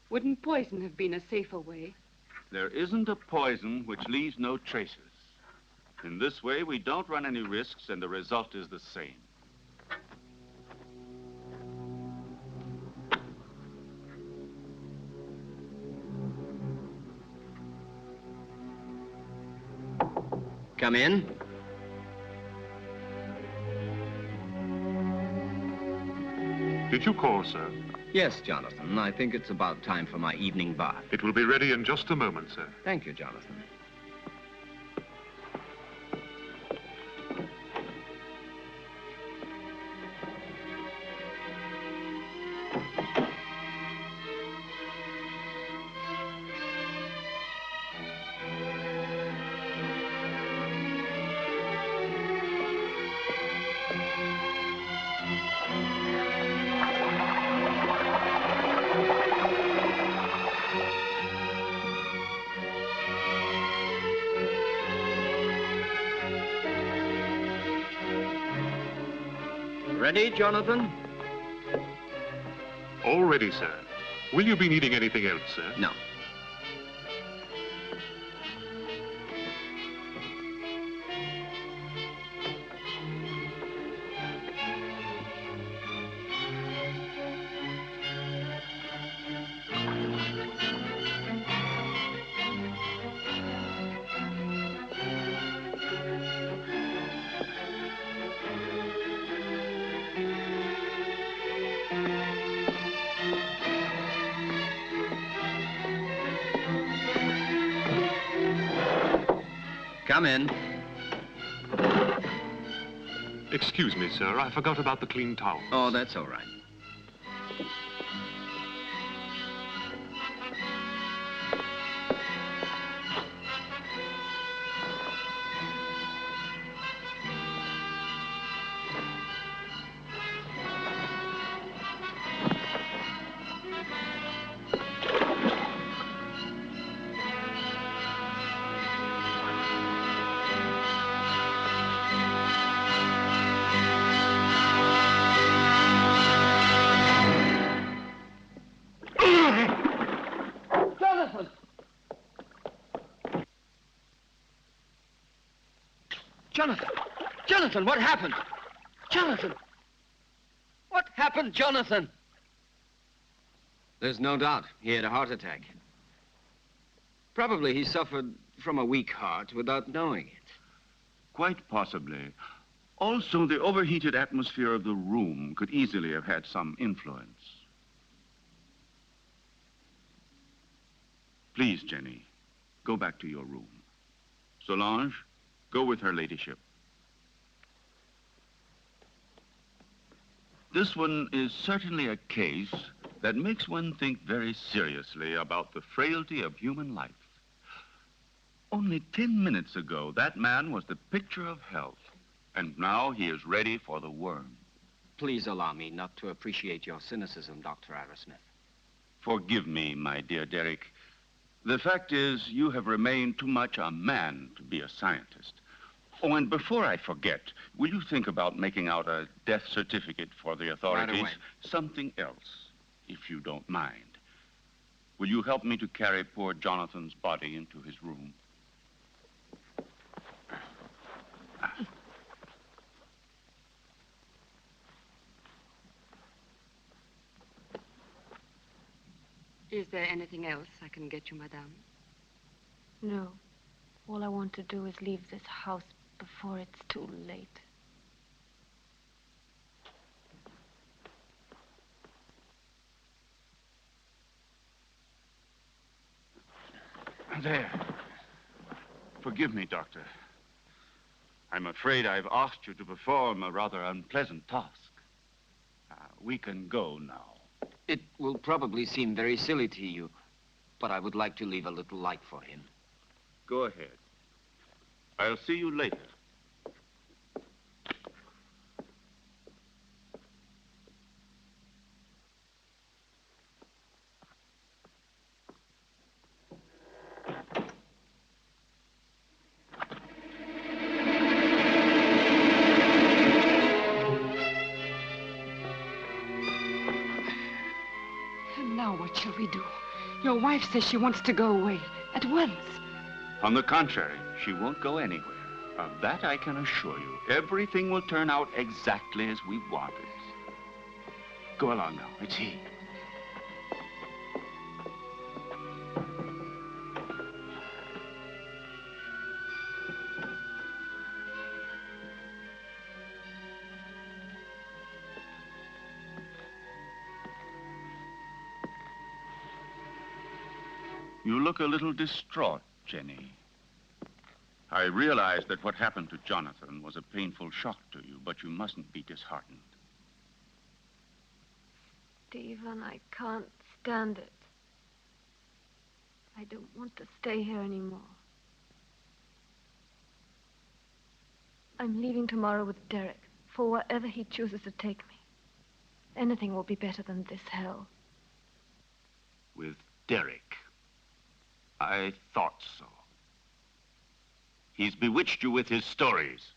Wouldn't poison have been a safer way? There isn't a poison which leaves no traces. In this way, we don't run any risks, and the result is the same. Come in. Did you call, sir? Yes, Jonathan. I think it's about time for my evening bath. It will be ready in just a moment, sir. Thank you, Jonathan. Ready, Jonathan? All ready, sir. Will you be needing anything else, sir? No. Come in. Excuse me, sir. I forgot about the clean towels. Oh, that's all right. Jonathan! Jonathan, what happened? Jonathan! What happened, Jonathan? There's no doubt he had a heart attack. Probably he suffered from a weak heart without knowing it. Quite possibly. Also, the overheated atmosphere of the room could easily have had some influence. Please, Jenny, go back to your room. Solange, go with her ladyship. This one is certainly a case that makes one think very seriously about the frailty of human life. Only 10 minutes ago, that man was the picture of health, and now he is ready for the worm. Please allow me not to appreciate your cynicism, Dr. Arrowsmith. Forgive me, my dear Derek. The fact is, you have remained too much a man to be a scientist. Oh, and before I forget, will you think about making out a death certificate for the authorities? Right away. Something else, if you don't mind. Will you help me to carry poor Jonathan's body into his room? Is there anything else I can get you, madame? No. All I want to do is leave this house before it's too late. There. Forgive me, Doctor. I'm afraid I've asked you to perform a rather unpleasant task. We can go now. It will probably seem very silly to you, but I would like to leave a little light for him. Go ahead. I'll see you later. And now what shall we do? Your wife says she wants to go away at once. On the contrary, she won't go anywhere. Of that I can assure you. Everything will turn out exactly as we want it. Go along now. It's he. You look a little distraught, Jenny. I realize that what happened to Jonathan was a painful shock to you, but you mustn't be disheartened. Stephen, I can't stand it. I don't want to stay here anymore. I'm leaving tomorrow with Derek for wherever he chooses to take me. Anything will be better than this hell. With Derek? I thought so. He's bewitched you with his stories.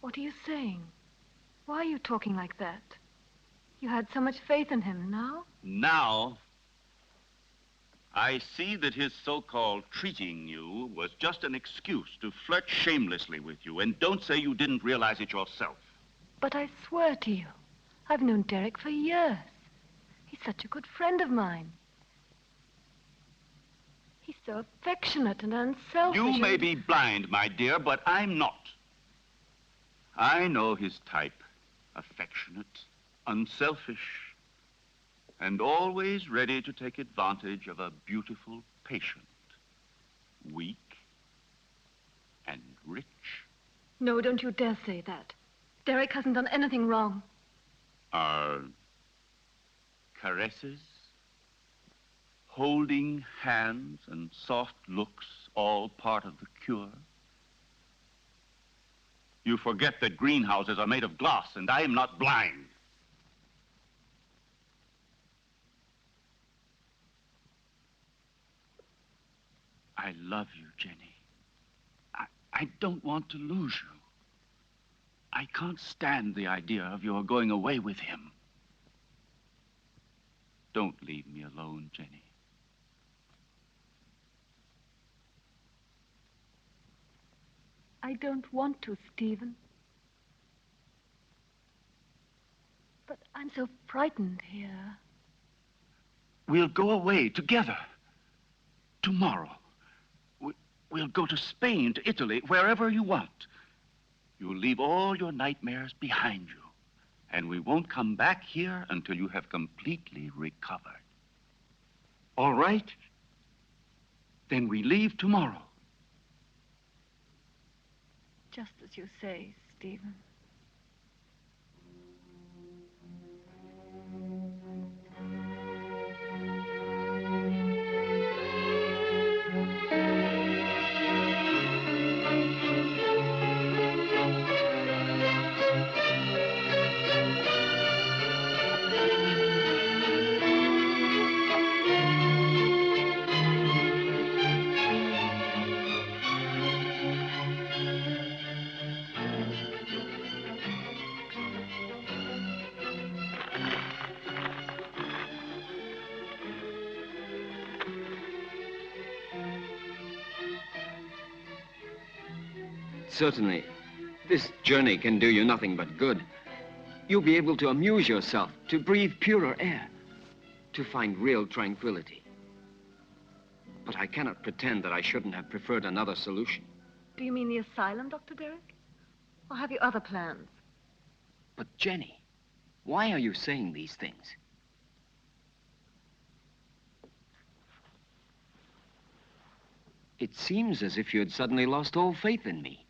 What are you saying? Why are you talking like that? You had so much faith in him. Now? Now, I see that his so-called treating you was just an excuse to flirt shamelessly with you, and don't say you didn't realize it yourself. But I swear to you, I've known Derek for years. He's such a good friend of mine. He's so affectionate and unselfish. You may be blind, my dear, but I'm not. I know his type. Affectionate, unselfish, and always ready to take advantage of a beautiful patient. Weak and rich. No, don't you dare say that. Derek hasn't done anything wrong. Are caresses, holding hands, and soft looks all part of the cure? You forget that greenhouses are made of glass, and I am not blind. I love you, Jenny. I don't want to lose you. I can't stand the idea of your going away with him. Don't leave me alone, Jenny. I don't want to, Stephen. But I'm so frightened here. We'll go away together. Tomorrow. We'll go to Spain, to Italy, wherever you want. You'll leave all your nightmares behind you. And we won't come back here until you have completely recovered. All right? Then we leave tomorrow. Just as you say, Stephen. Certainly, this journey can do you nothing but good. You'll be able to amuse yourself, to breathe purer air, to find real tranquility. But I cannot pretend that I shouldn't have preferred another solution. Do you mean the asylum, Dr. Derek? Or have you other plans? But Jenny, why are you saying these things? It seems as if you had suddenly lost all faith in me.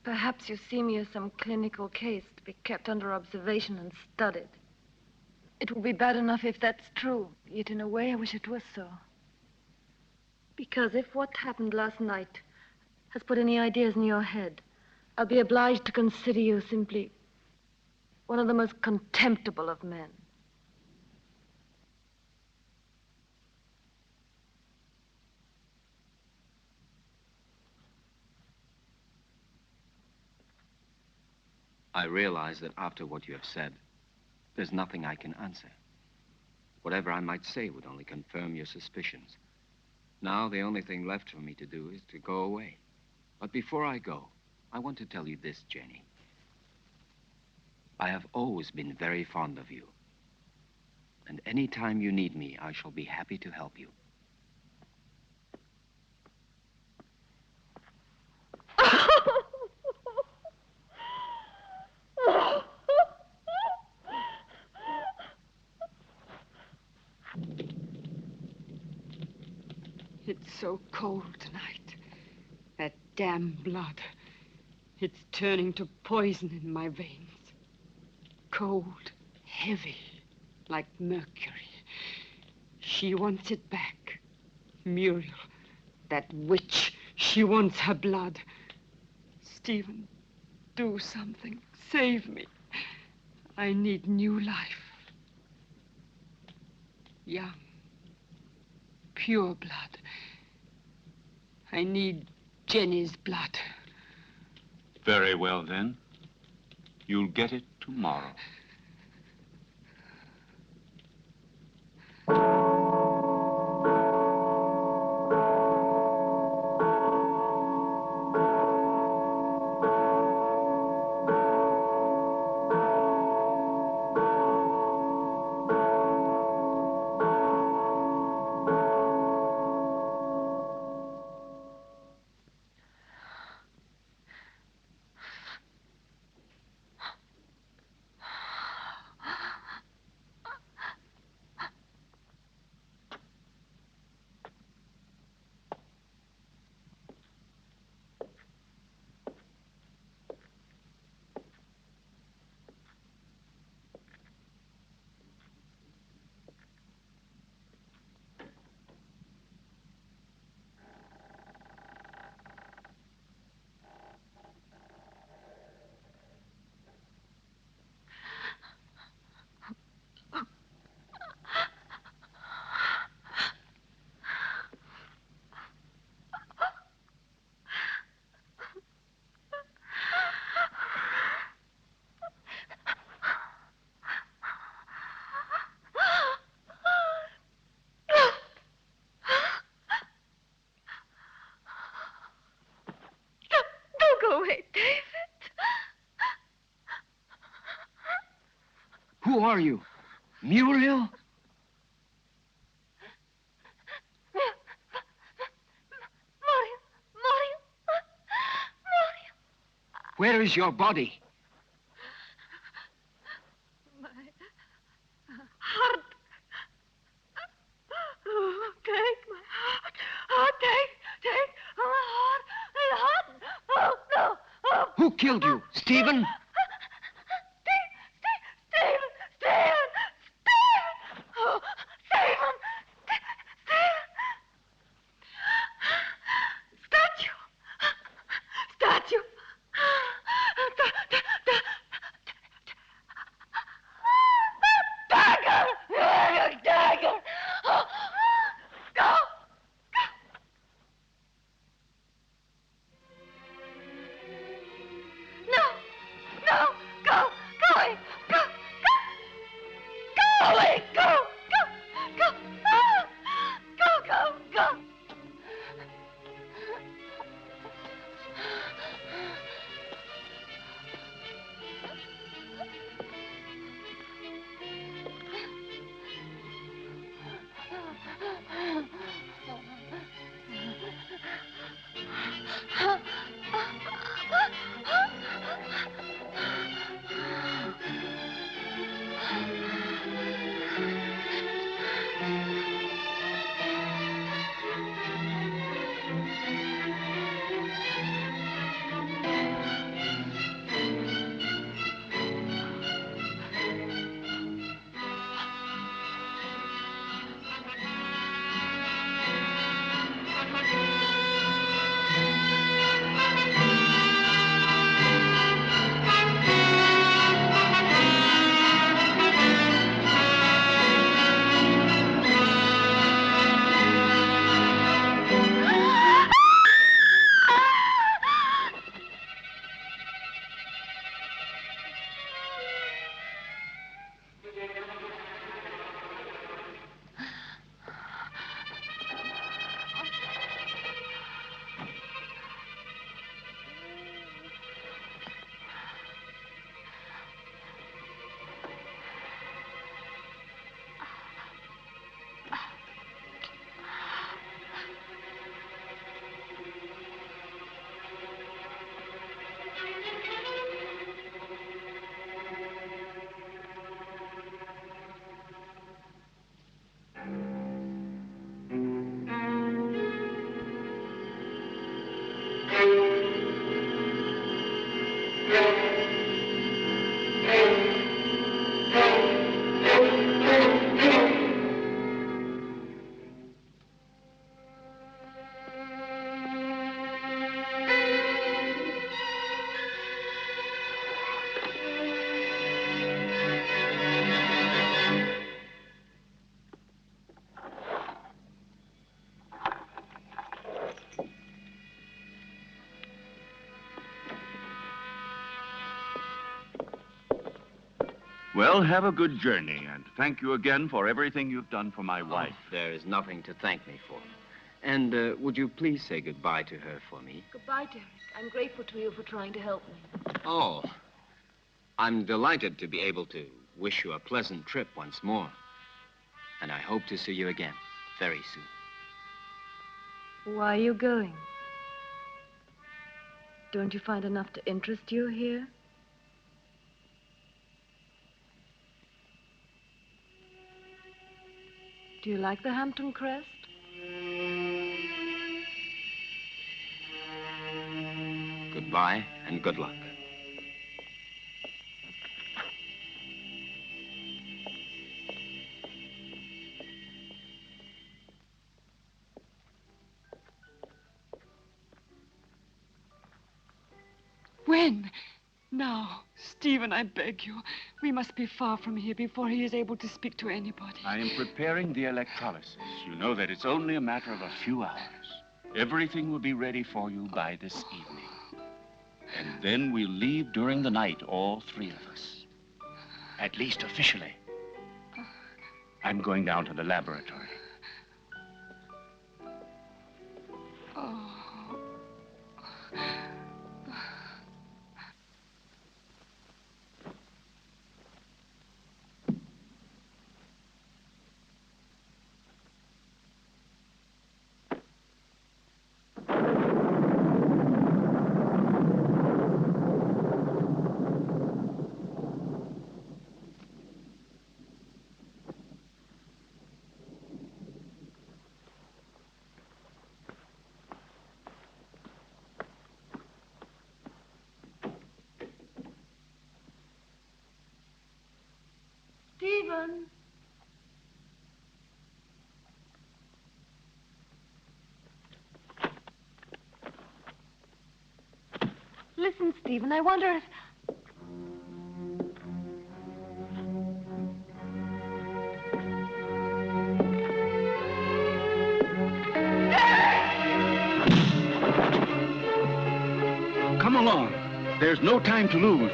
Perhaps you see me as some clinical case to be kept under observation and studied. It will be bad enough if that's true, yet in a way I wish it was so. Because if what happened last night has put any ideas in your head, I'll be obliged to consider you simply one of the most contemptible of men. I realize that after what you have said, There's nothing I can answer. Whatever I might say would only confirm your suspicions. Now, the only thing left for me to do is to go away. But before I go, I want to tell you this, Jenny. I have always been very fond of you. And any time you need me, I shall be happy to help you. It's so cold tonight. That damn blood. It's turning to poison in my veins. Cold, heavy, like mercury. She wants it back. Muriel, that witch, she wants her blood. Stephen, do something. Save me. I need new life. Young, pure blood. I need Jenny's blood. Very well, then. You'll get it tomorrow. Who are you? Muriel? Where is your body? My heart. Oh, take my heart. Oh, take my heart. Oh, no. Oh. Who killed you? Stephen? Well, have a good journey, and thank you again for everything you've done for my wife. There is nothing to thank me for. And would you please say goodbye to her for me? Goodbye, Derek. I'm grateful to you for trying to help me. Oh, I'm delighted to be able to wish you a pleasant trip once more. And I hope to see you again very soon. Why are you going? Don't you find enough to interest you here? Do you like the Hampton crest? Goodbye and good luck. When? Now, Stephen, I beg you. We must be far from here before he is able to speak to anybody. I am preparing the electrolysis. You know that it's only a matter of a few hours. Everything will be ready for you by this evening. And then we'll leave during the night, all three of us. At least officially. I'm going down to the laboratory. Oh. Stephen. Listen, Stephen, I wonder if... Come along. There's no time to lose.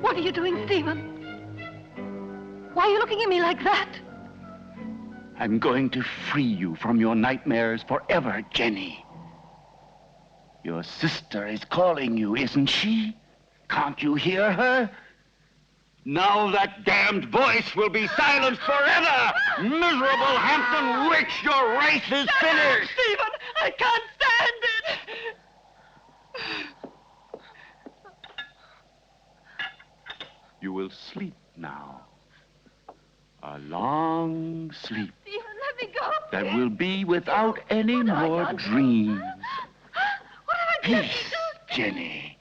What are you doing, Stephen? Why are you looking at me like that? I'm going to free you from your nightmares forever, Jenny. Your sister is calling you, isn't she? Can't you hear her? Now that damned voice will be silenced forever! Miserable Hampton witch, your race is finished! Stephen, I can't stand it! You will sleep now. A long sleep Stephen, let me go. that will be without any What have I more done? dreams. What have I done? Peace, Jenny.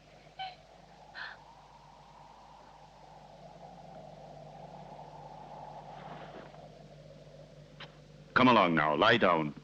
Come along now, lie down.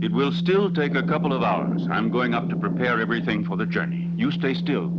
It will still take a couple of hours. I'm going up to prepare everything for the journey. You stay still.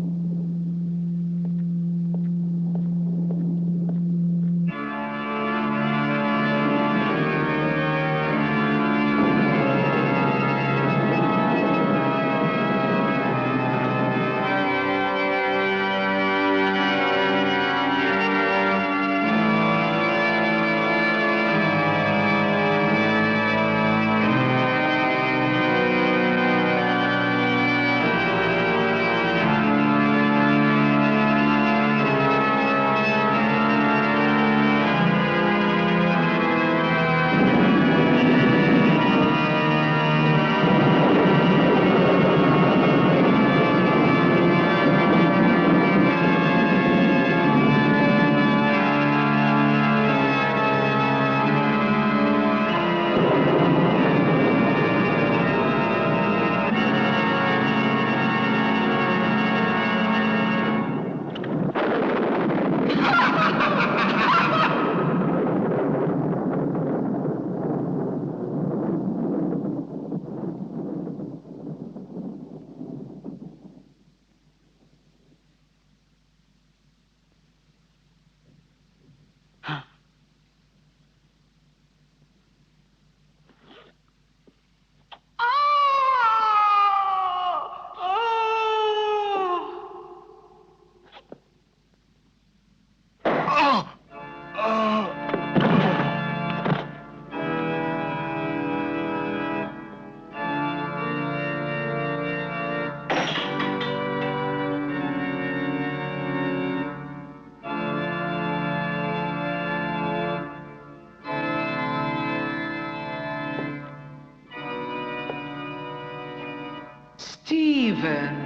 Stephen.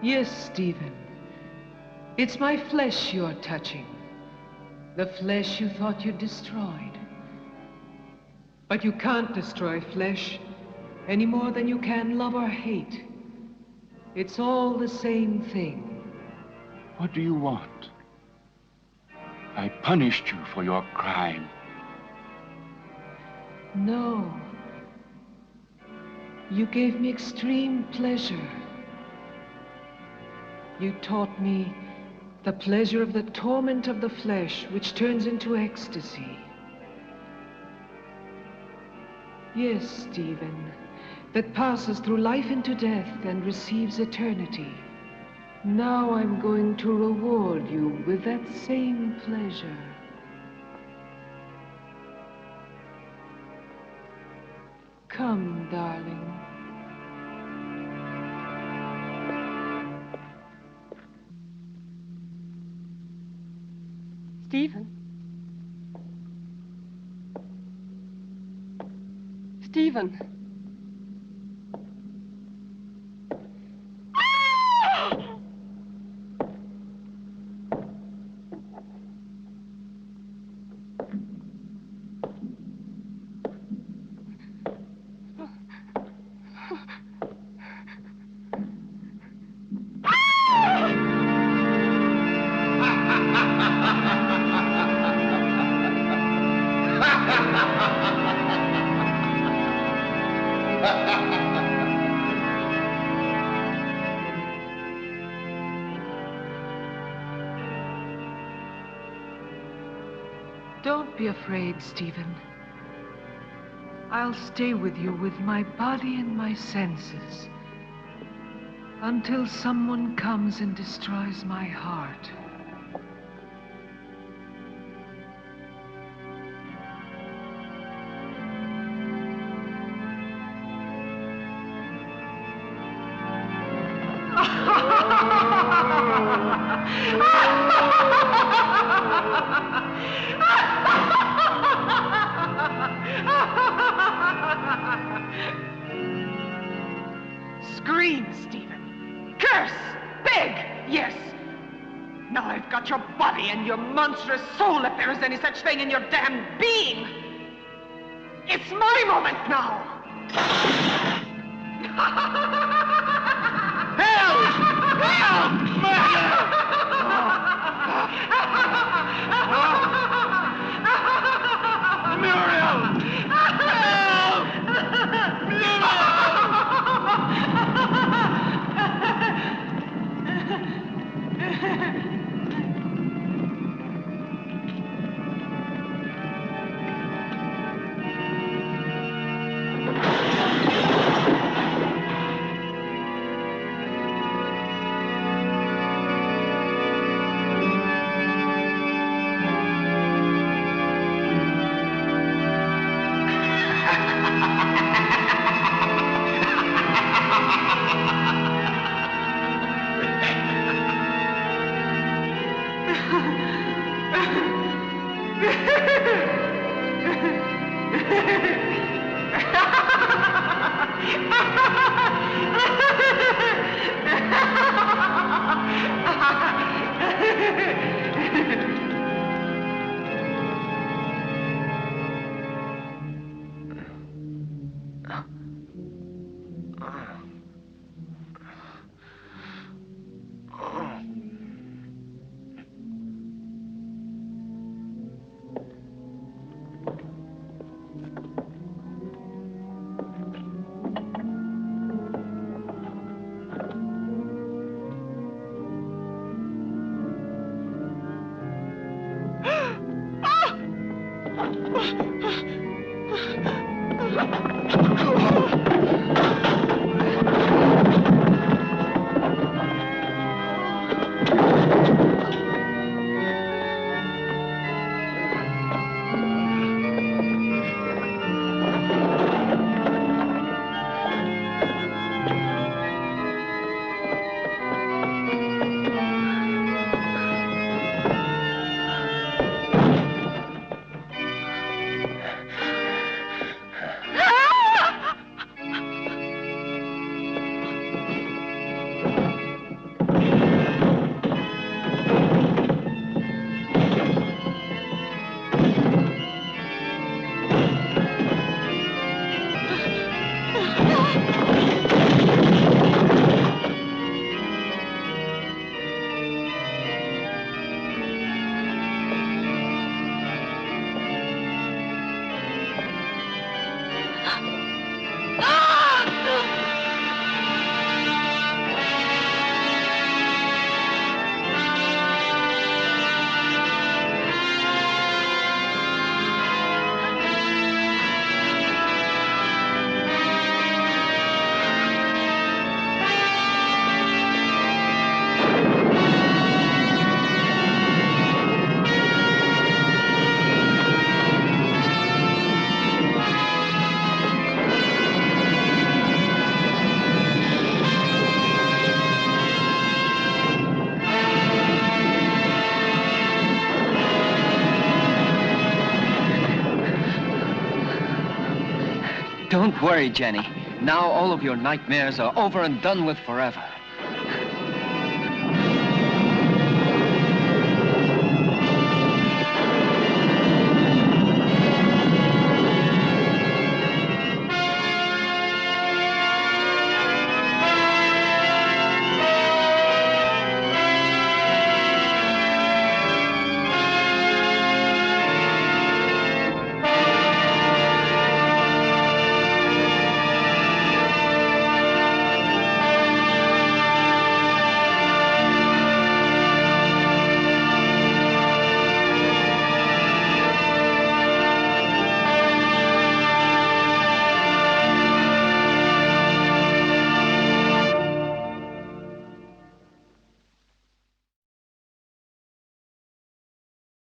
Yes, Stephen. It's my flesh you're touching. The flesh you thought you'd destroyed. But you can't destroy flesh any more than you can love or hate. It's all the same thing. What do you want? I punished you for your crime. No. You gave me extreme pleasure. You taught me the pleasure of the torment of the flesh, which turns into ecstasy. Yes, Stephen, that passes through life into death and receives eternity. Now I'm going to reward you with that same pleasure. Come, darling. Stephen? Stephen? Don't be afraid, Stephen. I'll stay with you with my body and my senses until someone comes and destroys my heart. Scream, Stephen. Curse. Beg. Yes. Now I've got your body and your monstrous soul, if there is any such thing in your damned being. It's my moment now. Help! Help! Murder! Muriel! Help! Don't worry, Jenny. Now all of your nightmares are over and done with forever.